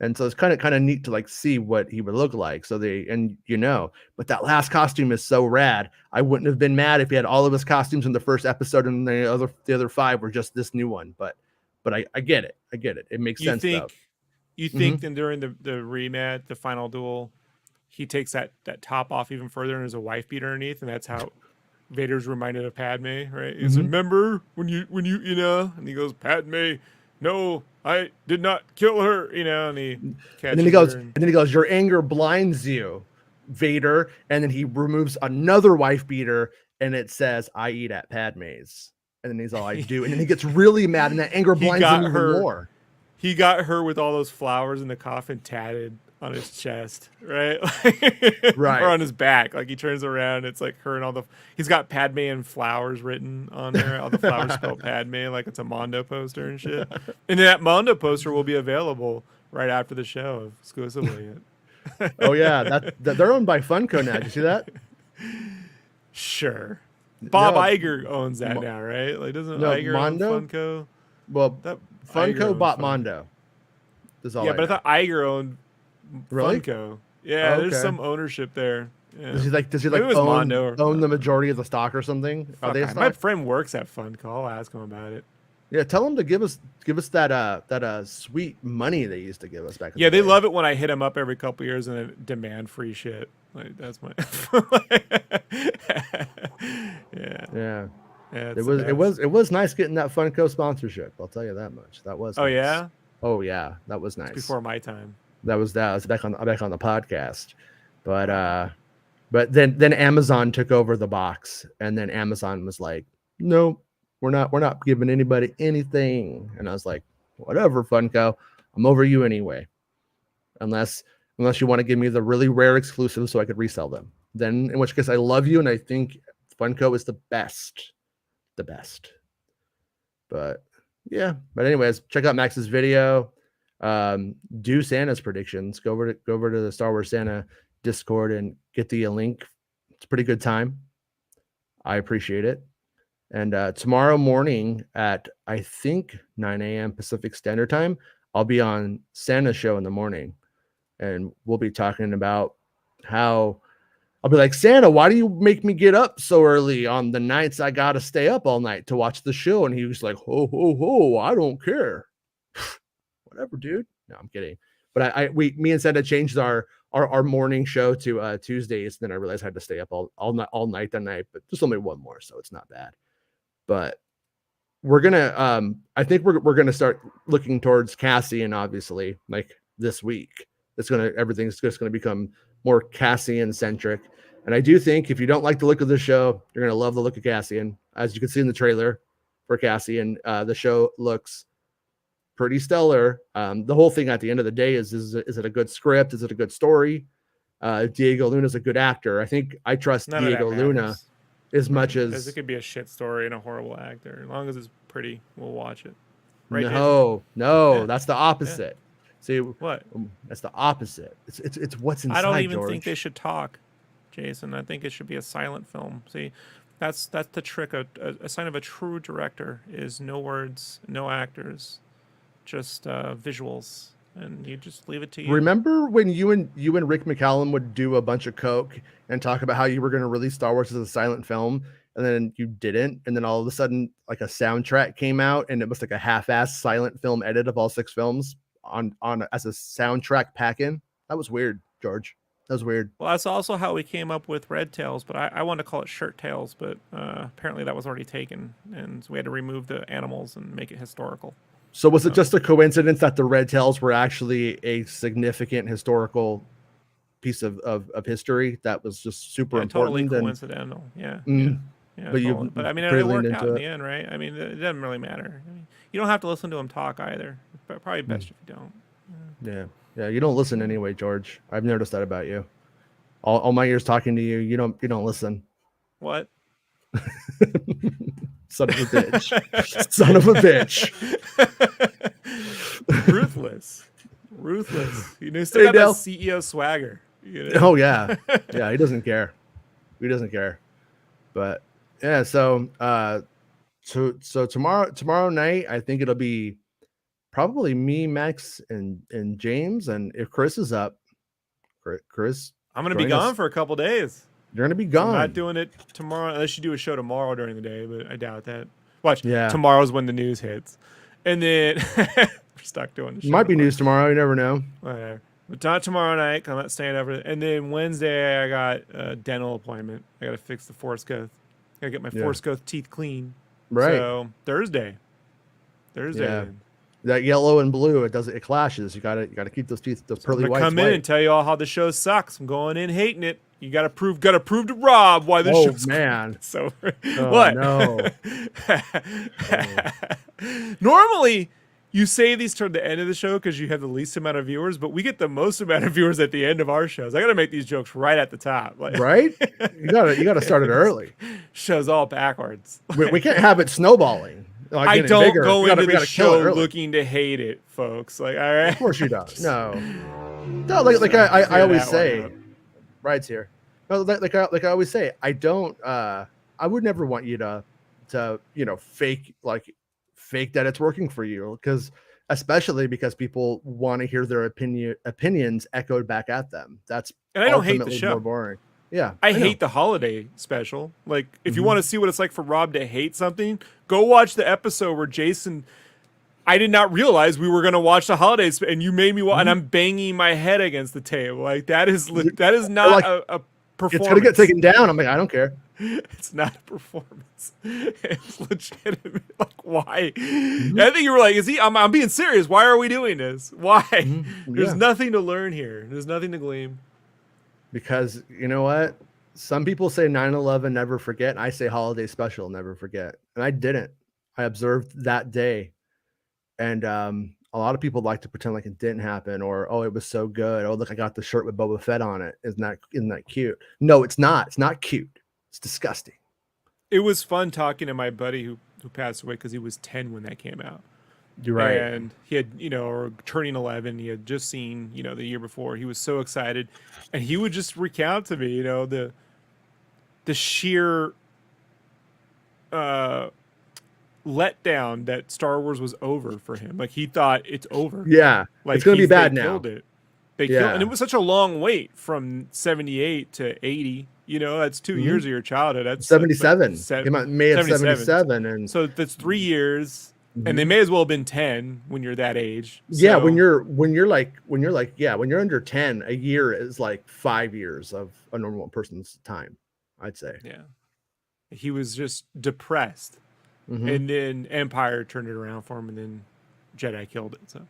And so it's kind of neat to like see what he would look like. So but that last costume is so rad. I wouldn't have been mad if he had all of his costumes in the first episode and the other 5 were just this new one. But I get it. I get it. It makes sense though. You think then during the rematch, the final duel, he takes that top off even further and there's a wife beater underneath, and that's how Vader's reminded of Padme, right? He's remember when you and he goes, Padme, no, I did not kill her, and he catches and then he goes, your anger blinds you, Vader, and then he removes another wife beater and it says, I eat at Padme's, and then he's all, I do, and then he gets really mad and that anger blinds him even more. He got her with all those flowers in the coffin tatted on his chest, right? Right. Or on his back. Like he turns around, it's like her and he's got Padme and flowers written on there. All the flowers spelled Padme, like it's a Mondo poster and shit. And that Mondo poster will be available right after the show exclusively. Oh yeah, they're owned by Funko now. Did you see that? Sure. Bob Iger owns that now, right? Like doesn't Iger Mondo? own Funko? Well, Funko bought Mondo. Yeah, but I thought Iger owned Really? Funko. Yeah, there's some ownership there. Yeah. Does he own the majority of the stock or something? Are they my friend works at Funko. I'll ask him about it. Yeah, tell him to give us that sweet money they used to give us back. Yeah, they love it when I hit them up every couple years and then demand free shit. Like that's my. Yeah. It was nice getting that Funko sponsorship. I'll tell you that much. That was. Oh nice. Yeah. Oh yeah, that was nice. It's before my time. That was back on the podcast, but then Amazon took over the box, and then Amazon was like, no, we're not giving anybody anything, and I was like, whatever, Funko, I'm over you anyway, unless you want to give me the really rare exclusives so I could resell them. Then in which case I love you, and I think Funko is the best. But yeah, but anyways, check out Max's video. Do Santa's predictions. Go over to the Star Wars Santa Discord and get the link. It's a pretty good time. I appreciate it. And tomorrow morning at I think 9 a.m. Pacific Standard Time, I'll be on Santa's show in the morning, and we'll be talking about how I'll be like, Santa, why do you make me get up so early on the nights I gotta stay up all night to watch the show? And he was like, ho ho ho, I don't care. Whatever, dude. No, I'm kidding. But me and Santa changed our morning show to Tuesdays. Then I realized I had to stay up all night that night, but just only one more, so it's not bad. But we're gonna I think we're gonna start looking towards Cassian, obviously, like this week. Everything's just gonna become more Cassian centric. And I do think if you don't like the look of the show, you're gonna love the look of Cassian. As you can see in the trailer for Cassian, the show looks pretty stellar. The whole thing at the end of the day is it a good script? Is it a good story? Diego Luna's a good actor. I think I trust Diego Luna as much as because it could be a shit story and a horrible actor. As long as it's pretty, we'll watch it. Right? No, that's the opposite. Yeah. See what? That's the opposite. It's what's inside. I don't even George. think they should talk, Jason. I think it should be a silent film. See, that's the trick. A sign of a true director is no words, no actors, just visuals, and you just leave it to you. Remember when you and Rick McCallum would do a bunch of coke and talk about how you were going to release Star Wars as a silent film, and then you didn't, and then all of a sudden like a soundtrack came out and it was like a half-assed silent film edit of all 6 films on as a soundtrack pack-in? That was weird, George. That was weird. Well, that's also how we came up with Red Tails, but I wanted to call it Shirt Tails, but apparently that was already taken, and so we had to remove the animals and make it historical. So was it just a coincidence that the Red Tails were actually a significant historical piece of history that was just super important? Totally coincidental. Yeah. Yeah. But I mean, it worked out in the end, right? I mean, it doesn't really matter. I mean, you don't have to listen to them talk either. But probably best if you don't. Yeah. You don't listen anyway, George. I've noticed that about you. All my years talking to you, you don't listen. What? Son of a bitch. Son of a bitch. Ruthless. You know, still got that CEO swagger. You know? Oh, yeah. Yeah, he doesn't care. He doesn't care. But yeah, so tomorrow night, I think it'll be probably me, Max, and James, and if Chris is up, Chris, I'm gonna be join gone us. for a couple days. You're gonna be So I'm gone. not doing it tomorrow unless you do a show tomorrow during the day, but I doubt that. Watch, Yeah. tomorrow's when the news hits, and then we're stuck doing the show. Might be tomorrow. news tomorrow. You never know. Whatever. But not tomorrow night. 'Cause I'm not staying over. And then Wednesday, I got a dental appointment. I got to fix the force growth. I got to get my force growth teeth clean. Right. So Thursday. Yeah. Then. That yellow and blue, it clashes. You gotta keep those teeth, those pearly I'm whites. Come in and tell you all how the show sucks. I'm going in hating it. You gotta prove to Rob why this show's man. So oh, what? No. Normally, you say these toward the end of the show because you have the least amount of viewers, but we get the most amount of viewers at the end of our shows. I gotta make these jokes right at the top. Like, right? You gotta start it early. Show's all backwards. We can't have it snowballing. Like I don't bigger. go into the show early. looking to hate it, folks. Like, all right. Of course you don't. No. No, like I always say, Bride's here. No, like I always say, I don't. I would never want you to fake that it's working for you, especially because people want to hear their opinions echoed back at them. That's and I don't hate the show. More boring. Yeah, I hate the holiday special. Like, if you want to see what it's like for Rob to hate something, go watch the episode where Jason. I did not realize we were going to watch the holidays, and you made me watch, and I'm banging my head against the table. Like, that is not like, a performance. It's going to get taken down. I'm like, I don't care. It's not a performance. It's legitimate. Like, why? I think you were like, I'm being serious. Why are we doing this? Why? There's nothing to learn here. There's nothing to glean. Because you know what? Some people say 9/11 never forget. I say holiday special never forget. And I didn't. I observed that day. And a lot of people like to pretend like it didn't happen, or, oh, it was so good. Oh, look, I got the shirt with Boba Fett on it. Isn't that cute? No, it's not. It's not cute. It's disgusting. It was fun talking to my buddy who passed away because he was 10 when that came out. You're right. And he had, or turning 11, he had just seen, the year before. He was so excited. And he would just recount to me, the sheer letdown that Star Wars was over for him. Like, he thought it's over. Yeah. Like, it's going to be bad now. Killed it. They killed, and it was such a long wait from 78 to 80. That's 2 years of your childhood. That's 77. Came out May of 77. And so that's 3 years. And they may as well have been 10 when you're that age. So. Yeah, when you're under 10, a year is like 5 years of a normal person's time, I'd say. Yeah. He was just depressed. And then Empire turned it around for him, and then Jedi killed it. So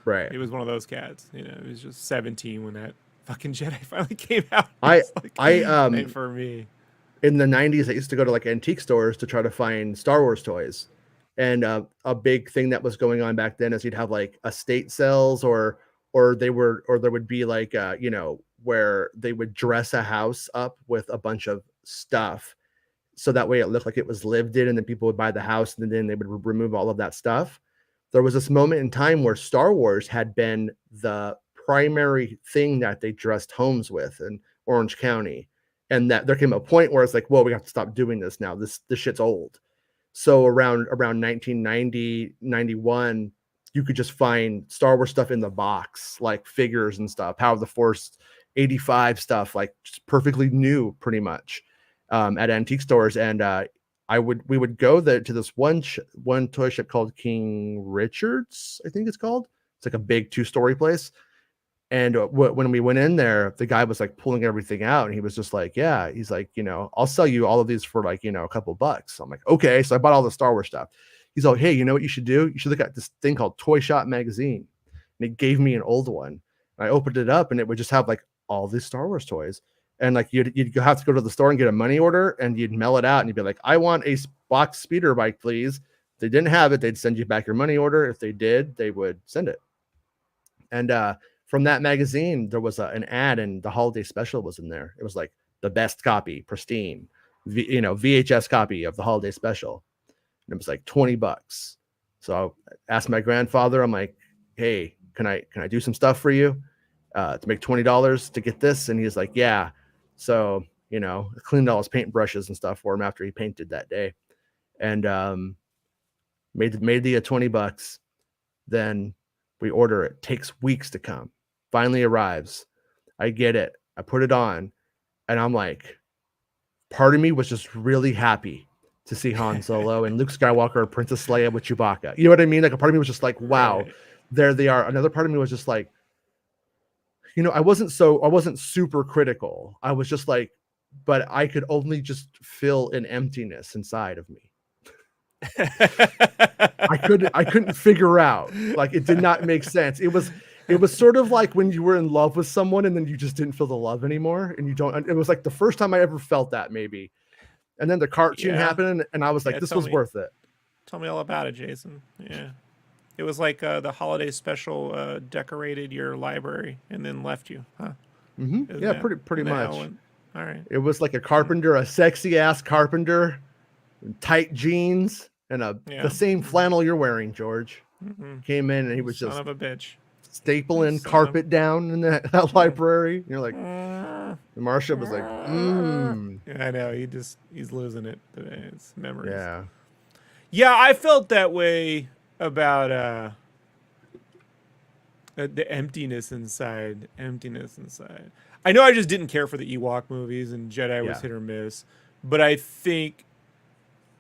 right. He was one of those cats. He was just 17 when that fucking Jedi finally came out. For me. In the 90s, I used to go to like antique stores to try to find Star Wars toys. And a big thing that was going on back then is you'd have like estate sales, or there would be like where they would dress a house up with a bunch of stuff, so that way it looked like it was lived in, and then people would buy the house, and then they would remove all of that stuff. There was this moment in time where Star Wars had been the primary thing that they dressed homes with in Orange County, and that there came a point where it's like, whoa, we have to stop doing this now. This shit's old. So around 1990, 91, you could just find Star Wars stuff in the box, like figures and stuff, Power of the Force 85 stuff, like just perfectly new, pretty much, at antique stores. And we would go there to this one toy shop called King Richard's, I think it's called. It's like a big 2-story place. And when we went in there, the guy was like pulling everything out, and he was just like, yeah, he's like, I'll sell you all of these for like, a couple bucks. I'm like, okay. So I bought all the Star Wars stuff. He's like, hey, you know what you should do? You should look at this thing called Toy Shop Magazine. And he gave me an old one. And I opened it up, and it would just have like all these Star Wars toys. And like, you'd have to go to the store and get a money order, and you'd mail it out, and you'd be like, I want a box speeder bike, please. If they didn't have it, they'd send you back your money order. If they did, they would send it. And, from that magazine, there was an ad, and the holiday special was in there. It was like the best copy, pristine, VHS copy of the holiday special. And it was like $20. So I asked my grandfather, I'm like, hey, can I do some stuff for you to make $20 to get this? And he's like, yeah. So You know, cleaned all his paintbrushes and stuff for him after he painted that day, and made the $20. Then we order it. Takes weeks to come. Finally arrives. I get it. I put it on, and I'm like, part of me was just really happy to see Han Solo and Luke Skywalker, Princess Leia with Chewbacca. You know what I mean? Like a part of me was just like, wow, Right. there they are. Another part of me was just like, you know, I wasn't super critical. I was just like, but I could only just feel an emptiness inside of me. I couldn't figure out. Like it did not make sense. It was sort of like when you were in love with someone and then you just didn't feel the love anymore. And you don't, it was like the first time I ever felt that maybe. And then the cartoon Yeah. happened and I was like, Yeah, this was worth it. Tell me all about it, Jason. Yeah. It was like the holiday special decorated your library and then left you, huh? Yeah, pretty much. All right. It was like a carpenter, a sexy ass carpenter, tight jeans, and the same flannel you're wearing, George. Came in and he was Son just of a bitch. stapling carpet down in that library. You're like, and Marsha was like, I know, he's losing it today. It's memories. Yeah. Yeah, I felt that way about the emptiness inside. I know I just didn't care for the Ewok movies, and Jedi was hit or miss, but I think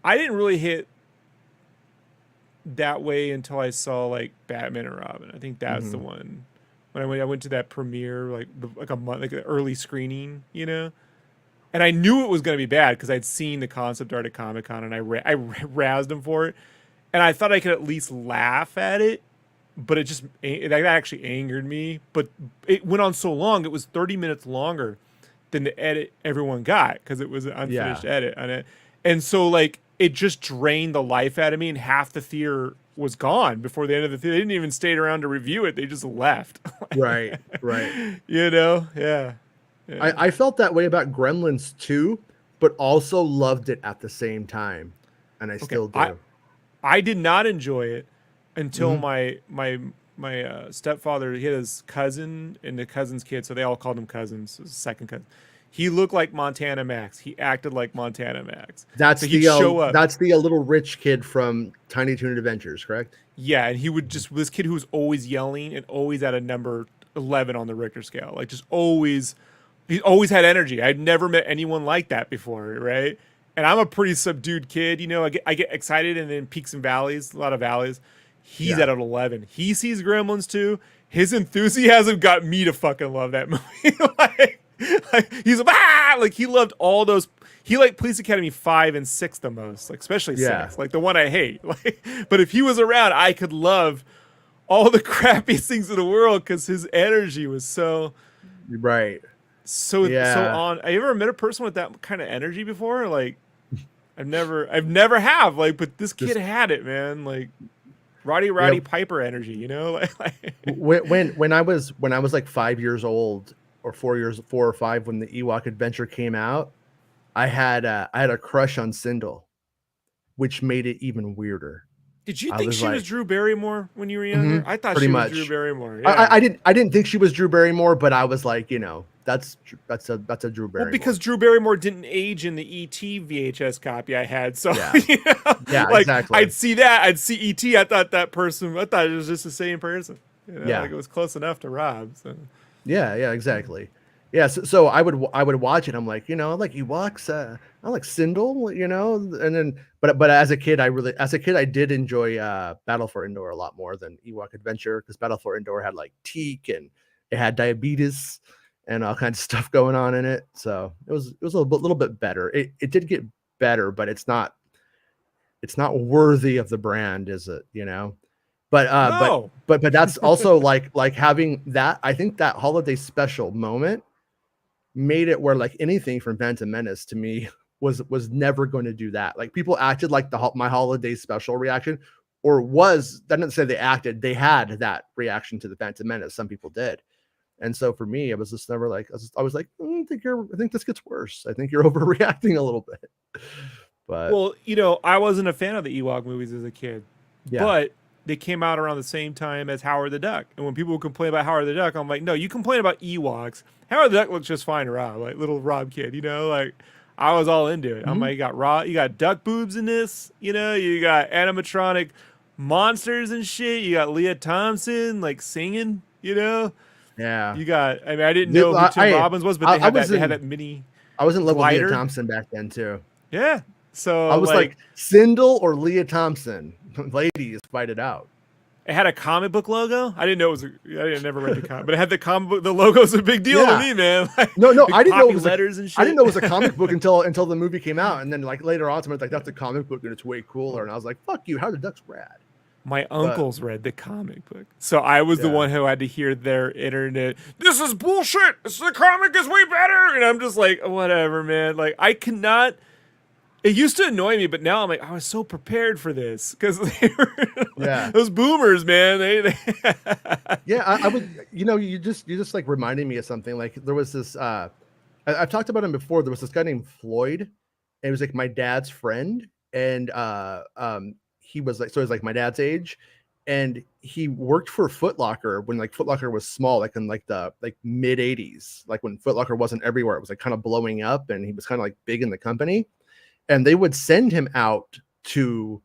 I didn't really hit that way until I saw like Batman and Robin. I think that's the one. When I went to that premiere, like a month, like an early screening, you know, and I knew it was going to be bad because I'd seen the concept art at Comic-Con and I razzed him for it, and I thought I could at least laugh at it, but that actually angered me. But it went on so long; it was 30 minutes longer than the edit everyone got because it was an unfinished edit on it, and so like it just drained the life out of me, and half the theater was gone before the end of the theater. They didn't even stay around to review it; they just left. Right. You know, yeah. I felt that way about Gremlins too, but also loved it at the same time, and I still do. I did not enjoy it until my stepfather, he had his cousin and the cousin's kid, so they all called him cousins. His second cousin. He looked like Montana Max. He acted like Montana Max. That's so he'd show up. That's the little rich kid from Tiny Toon Adventures, correct? Yeah, and he would just, this kid who was always yelling and always at a number 11 on the Richter scale, like just always. He always had energy. I'd never met anyone like that before, right? And I'm a pretty subdued kid, you know. I get excited and then peaks and valleys, a lot of valleys. He's at an 11. He sees Gremlins too. His enthusiasm got me to fucking love that movie. like he's like he loved all those. He liked Police Academy 5 and 6 the most, like especially 6, like the one I hate. Like, but if he was around, I could love all the crappiest things in the world because his energy was so right. So on. Have you ever met a person with that kind of energy before? Like, I've never have. Like, but this kid had it, man. Like, Roddy Piper energy, you know. when I was like 5 years old or 4 or 5 when the Ewok Adventure came out, I had a crush on Sindel, which made it even weirder. Did you think she was Drew Barrymore when you were younger? I thought she was Drew Barrymore. Yeah. I didn't think she was Drew Barrymore, but I was like, you know, that's a Drew Barrymore. Well, because Drew Barrymore didn't age in the ET VHS copy I had, so you know, like exactly. I'd see ET. I thought it was just the same person. You know? Like it was close enough to Rob. So. Yeah, exactly. Yeah, so I would watch it. I'm like, you know, I like Ewoks. I like Sindel, you know, and then but as a kid, I did enjoy Battle for Endor a lot more than Ewok Adventure because Battle for Endor had like teak and it had diabetes and all kinds of stuff going on in it. So it was a little bit better. It did get better, but it's not worthy of the brand, is it? You know. But no. but that's also like having that. I think that holiday special moment made it where like anything from Phantom Menace to me was never going to do that. Like people acted like my holiday special reaction, or I didn't say they acted, they had that reaction to the Phantom Menace. Some people did. And so for me, it was just never like, I was like, I think this gets worse. I think you're overreacting a little bit. But well, you know, I wasn't a fan of the Ewok movies as a kid, but they came out around the same time as Howard the Duck. And when people would complain about Howard the Duck, I'm like, no, you complain about Ewoks. Howard the Duck looks just fine to Rob, like little Rob kid, you know, like I was all into it. I'm Mhm. like, you got duck boobs in this, you know, you got animatronic monsters and shit. You got Leah Thompson like singing, you know. Yeah. You got, I mean, I didn't Dude, know who Tim Robbins was, but they had that mini I was in love with Leah glider. Thompson back then too. Yeah. I So was like Sindel or Leah Thompson. Ladies, fight it out. it had a comic book logo. I didn't know it was. I never read the comic, but it had the comic book. The logo's a big deal to me, man. Like, No, I didn't know it was letters and shit. I didn't know it was a comic book until the movie came out, and then like later on, someone's like, "That's a comic book and it's way cooler," and I was like, "Fuck you! How the Duck's rad." My uncles read the comic book, so I was the one who had to hear their internet. This is bullshit. The comic is way better, and I'm just like, whatever, man. Like I cannot. It used to annoy me, but now I'm like, I was so prepared for this because they were those boomers, man. They Yeah, I would. You just like reminded me of something. Like there was this. I've talked about him before. There was this guy named Floyd, and he was like my dad's friend, and he was like, so he was like my dad's age, and he worked for Foot Locker when like Foot Locker was small, like in like the like mid '80s, like when Foot Locker wasn't everywhere. It was like kind of blowing up, and he was kind of like big in the company. And they would send him out to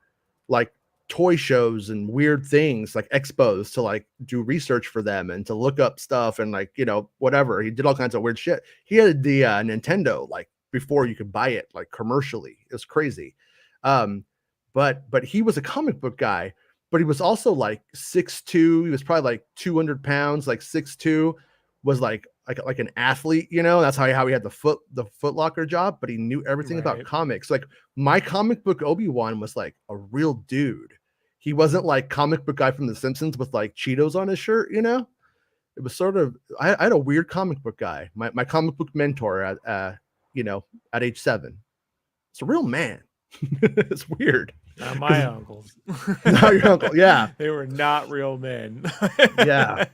like toy shows and weird things like expos to like do research for them and to look up stuff and like, whatever. He did all kinds of weird shit. He had the Nintendo like before you could buy it like commercially. It was crazy. But he was a comic book guy, but he was also like 6'2". He was probably like 200 pounds, like 6'2", was like an athlete, that's how he had the Foot Locker job, but he knew everything about comics. Like my comic book Obi-Wan was like a real dude. He wasn't like comic book guy from The Simpsons with like Cheetos on his shirt, It was sort of, I had a weird comic book guy, my comic book mentor at age 7. It's a real man. It's weird. Not my uncles. Not your uncle. Yeah. They were not real men. Yeah.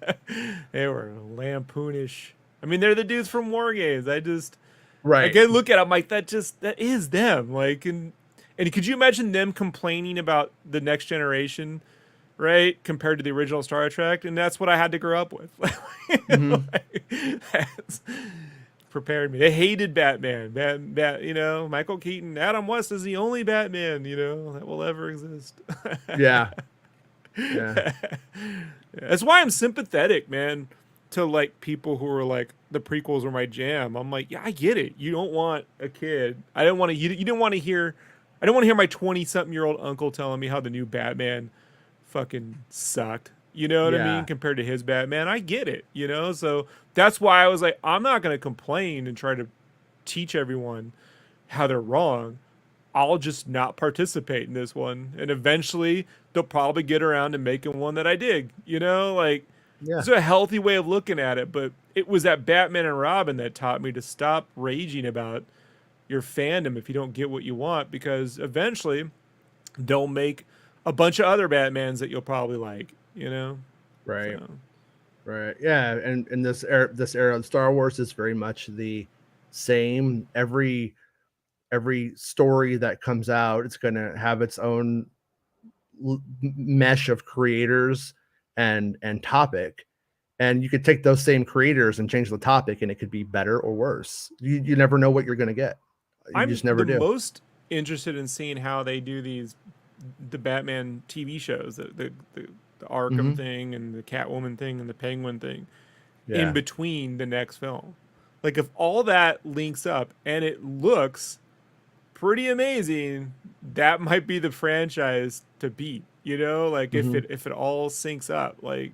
They were lampoonish. I mean, they're the dudes from War Games. I right. Again, look at them like that is them. Like, and could you imagine them complaining about the next generation, right? Compared to the original Star Trek? And that's what I had to grow up with. That's prepared me. They hated Batman. Michael Keaton, Adam West is the only Batman, that will ever exist. Yeah. That's why I'm sympathetic, man, to like people who are like the prequels were my jam. I'm like, yeah, I get it. You don't want a kid. I didn't want to. You didn't want to hear. I don't want to hear my 20-something-year-old uncle telling me how the new Batman fucking sucked. You know what I mean? Compared to his Batman, I get it. So that's why I was like, I'm not gonna complain and try to teach everyone how they're wrong. I'll just not participate in this one, and eventually they'll probably get around to making one that I dig. It's a healthy way of looking at it, but it was that Batman and Robin that taught me to stop raging about your fandom if you don't get what you want, because eventually they'll make a bunch of other Batmans that you'll probably like, Right. So. Right. Yeah. And in this era of Star Wars is very much the same. Every story that comes out, it's going to have its own mesh of creators and topic, and you could take those same creators and change the topic and it could be better or worse. You never know what you're going to get. I'm just never do. Most interested in seeing how they do the Batman TV shows, the Arkham thing and the Catwoman thing and the Penguin thing in between the next film. Like if all that links up and it looks pretty amazing, that might be the franchise to beat, if it all syncs up, like,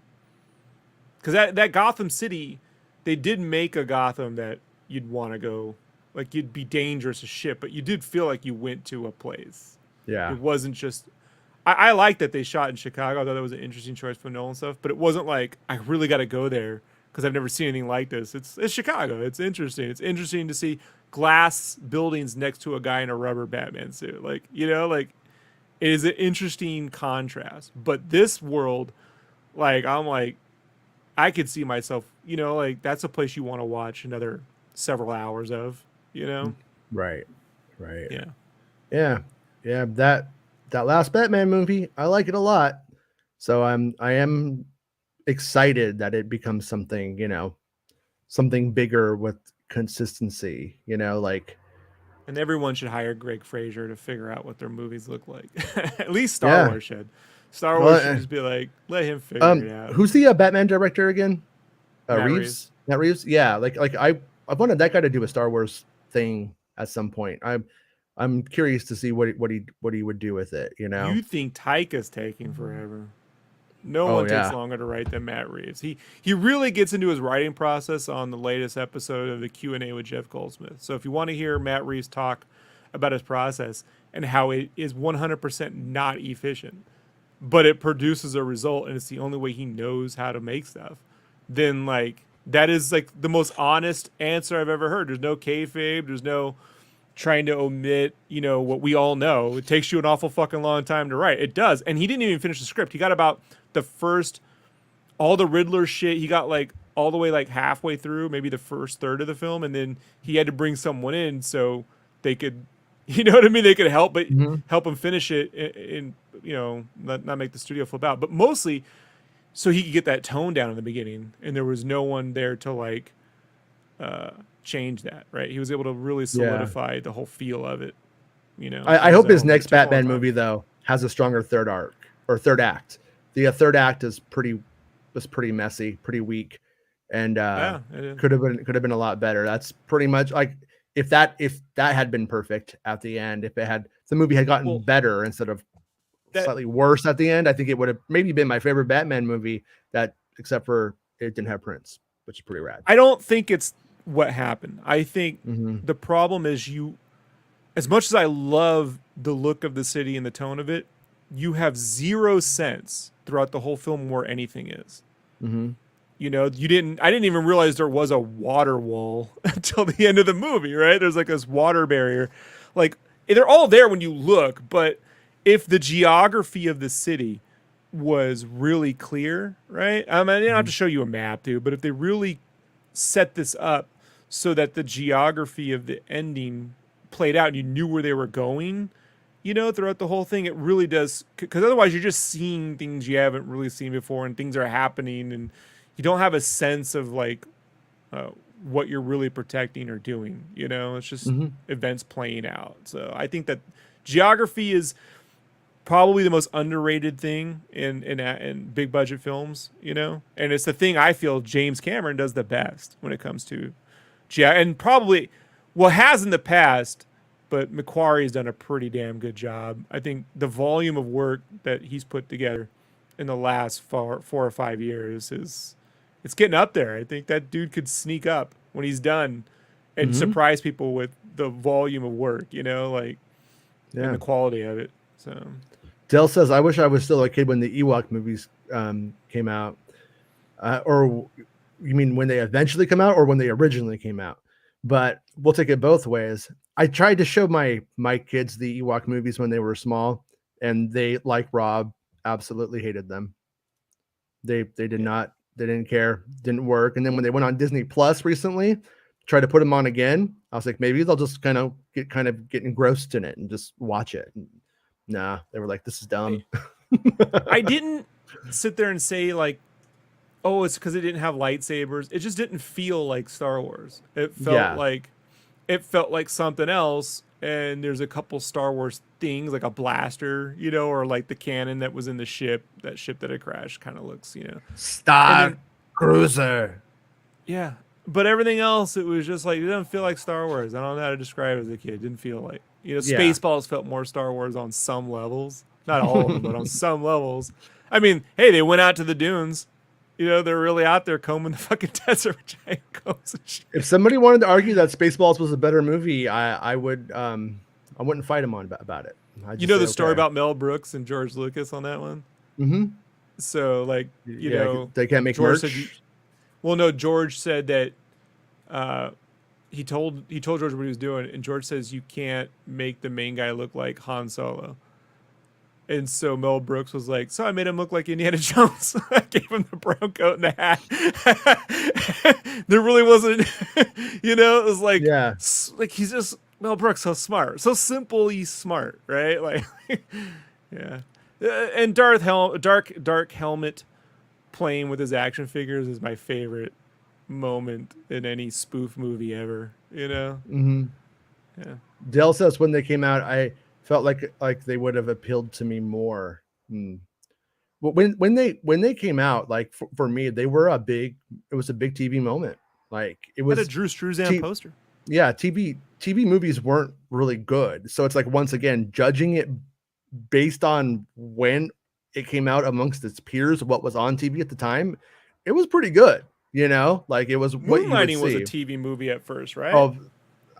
because that Gotham City, they did make a Gotham that you'd want to go, like you'd be dangerous as shit, but you did feel like you went to a place. It wasn't just, I like that they shot in Chicago. I thought that was an interesting choice for Nolan stuff, but it wasn't like I really got to go there because I've never seen anything like this. It's Chicago. It's interesting. It's interesting to see glass buildings next to a guy in a rubber Batman suit. Like, it is an interesting contrast. But this world, like, I'm like, I could see myself, like that's a place you want to watch another several hours of, Right. Yeah. That last Batman movie, I like it a lot. So I am excited that it becomes something, something bigger with consistency, like And everyone should hire Greg Fraser to figure out what their movies look like. At least Star yeah. Wars should. Star Well, Wars should just be like, let him figure it out. who's the Batman director again? Matt Reeves. Reeves? Matt Reeves? Yeah, like I wanted that guy to do a Star Wars thing at some point. I'm curious to see what he would do with it, You think Taika's taking forever? No Oh one takes yeah. longer to write than Matt Reeves. He really gets into his writing process on the latest episode of the Q&A with Jeff Goldsmith. So if you want to hear Matt Reeves talk about his process and how it is 100% not efficient, but it produces a result and it's the only way he knows how to make stuff, then like that is like the most honest answer I've ever heard. There's no kayfabe. There's no trying to omit, what we all know. It takes you an awful fucking long time to write. It does. And he didn't even finish the script. He got about all the Riddler shit. He got like all the way like halfway through, maybe the first third of the film. And then he had to bring someone in so they could, you know what I mean? They could help him finish it and not make the studio flip out. But mostly so he could get that tone down in the beginning. And there was no one there to like, change that, right? He was able to really solidify the whole feel of it. I hope his next Batman movie though has a stronger third arc or third act. The third act was pretty messy, pretty weak, and could have been a lot better. That's pretty much like if that had been perfect at the end, if the movie had gotten better instead of slightly worse at the end, I think it would have maybe been my favorite Batman movie. That except for it didn't have Prince, which is pretty rad. I don't think it's what happened. I think the problem is as much as I love the look of the city and the tone of it, you have zero sense throughout the whole film where anything is. I didn't even realize there was a water wall until the end of the movie, right? There's like this water barrier. Like they're all there when you look, but if the geography of the city was really clear, right? I mean, I don't have to show you a map, dude, but if they really set this up so that the geography of the ending played out and you knew where they were going, throughout the whole thing, it really does. Because otherwise you're just seeing things you haven't really seen before and things are happening and you don't have a sense of like what you're really protecting or doing. It's just events playing out. So I think that geography is probably the most underrated thing in big budget films, and it's the thing I feel James Cameron does the best when it comes to and probably has in the past, but Macquarie's done a pretty damn good job. I think the volume of work that he's put together in the last 4 or 5 years it's getting up there. I think that dude could sneak up when he's done and surprise people with the volume of work, and the quality of it. So Dell says, I wish I was still a kid when the Ewok movies came out. Or you mean when they eventually come out or when they originally came out? But we'll take it both ways. I tried to show my kids the Ewok movies when they were small, and they, like Rob, absolutely hated them. They didn't care, didn't work. And then when they went on Disney Plus recently, tried to put them on again. I was like, maybe they'll just kind of get engrossed in it and just watch it. And nah, they were like, this is dumb. I didn't sit there and say like, oh, it's because it didn't have lightsabers. It just didn't feel like Star Wars. It felt like something else. And there's a couple Star Wars things like a blaster, or like the cannon that was in the ship. That ship that had crashed kind of looks, Star Cruiser. Yeah, but everything else, it was just like it doesn't feel like Star Wars. I don't know how to describe it as a kid. It didn't feel like Spaceballs felt more Star Wars on some levels, not all of them, but on some levels. I mean, hey, they went out to the dunes. They're really out there combing the fucking desert with giant combs and shit. If somebody wanted to argue that Spaceballs was a better movie, I wouldn't fight them on about it. The story about Mel Brooks and George Lucas on that one? Mm-hmm. So, like, they can't make George merch? George said that he told George what he was doing, and George says you can't make the main guy look like Han Solo. And so Mel Brooks was like, so I made him look like Indiana Jones. I gave him the brown coat and the hat. There really wasn't, it was like, like he's just Mel Brooks, so smart, so simple. He's smart, right? Like, yeah. And Dark Helmet playing with his action figures is my favorite moment in any spoof movie ever. You know. Mm-hmm. Yeah. Dale says when they came out, I felt like they would have appealed to me more. Well, when they came out, like for me, they were it was a big TV moment. Like it was a Drew Struzan poster. Yeah, TV movies weren't really good. So it's like, once again, judging it based on when it came out amongst its peers, what was on TV at the time, it was pretty good. You know, like it was what you would see. Moonlighting was a TV movie at first, right? Oh,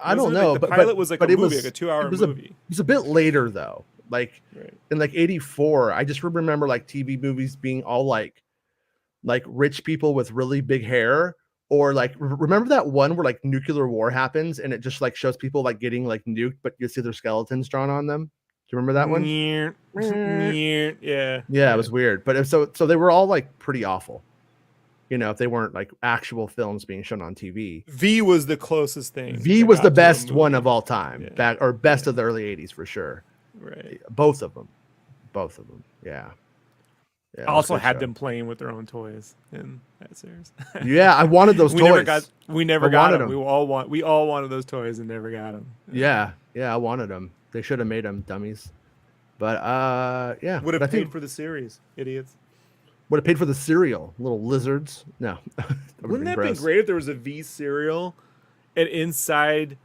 I don't know, the but pilot was like a it movie, was, like a 2-hour movie. It was a bit later though. Like right. in like 84, I just remember like TV movies being all like rich people with really big hair, or like remember that one where like nuclear war happens and it just like shows people like getting like nuked, but you see their skeletons drawn on them. Do you remember that one? Yeah, it was weird, but so they were all like pretty awful. You know, if they weren't like actual films being shown on TV. V was the closest thing. V was the best one of all time, best of the early 80s for sure. Right. Both of them. Yeah. I also had them playing with their own toys in that series. Yeah, I wanted those toys. We never got them. We all wanted those toys and never got them. Yeah, I wanted them. They should have made them dummies. But yeah. Would have paid for the series, idiots. Would have paid for the cereal, little lizards. No. Wouldn't that be great if there was a V cereal and inside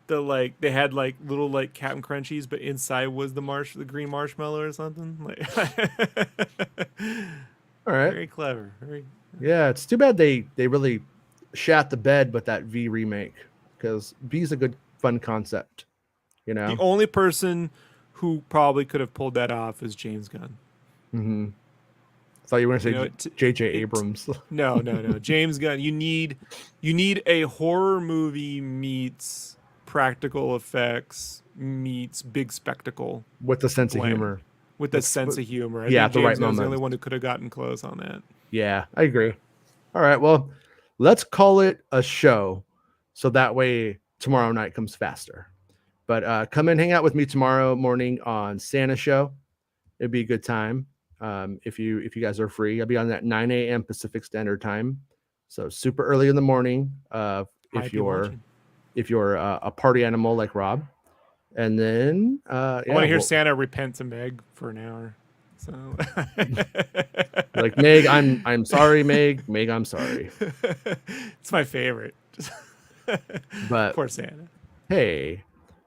they had like little like Captain Crunchies, but inside was the green marshmallow or something? Like all right. Very clever. Yeah, it's too bad they really shat the bed with that V remake, because V's a good fun concept, you know. The only person who probably could have pulled that off is James Gunn. Mm-hmm. I thought you were going to say J.J. Abrams. No. James Gunn. You need a horror movie meets practical effects meets big spectacle with a sense of humor. With a sense of humor. I think the right moment. Was the only one who could have gotten close on that. Yeah, I agree. All right, well, let's call it a show, so that way tomorrow night comes faster. But come and hang out with me tomorrow morning on Santa Show. It'd be a good time. If you guys are free, I'll be on at 9 a.m. Pacific Standard Time, so super early in the morning. If you're a party animal like Rob, and then I want to hear Santa repent to Meg for an hour. So like, Meg, I'm sorry, Meg, I'm sorry. It's my favorite. But poor Santa. Hey,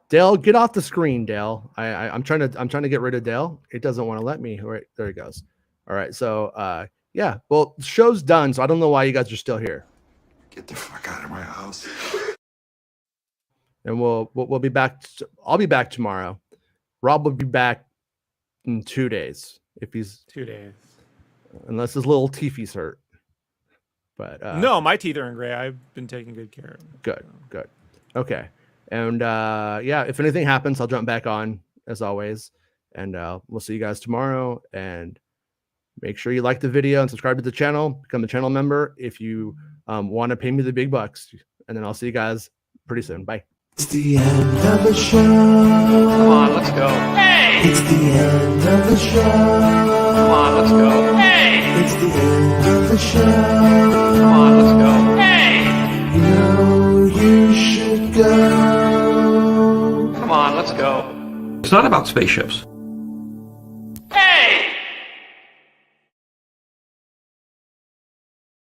Dale, get off the screen, Dale. I'm trying to get rid of Dale. It doesn't want to let me. All right, there he goes. All right, so yeah. Well, the show's done, so I don't know why you guys are still here. Get the fuck out of my house. And we'll be back. I'll be back tomorrow. Rob will be back in 2 days if he's 2 days, unless his little teethies hurt. But no, my teeth are in gray. I've been taking good care of them. Good. Okay. And yeah, if anything happens, I'll jump back on as always. And we'll see you guys tomorrow. And make sure you like the video and subscribe to the channel. Become a channel member if you want to pay me the big bucks. And then I'll see you guys pretty soon. Bye. It's the end of the show. Come on, let's go. Hey! It's the end of the show. Come on, let's go. Hey! It's the end of the show. Come on, let's go. Hey! You know you should go. Come on, let's go. It's not about spaceships.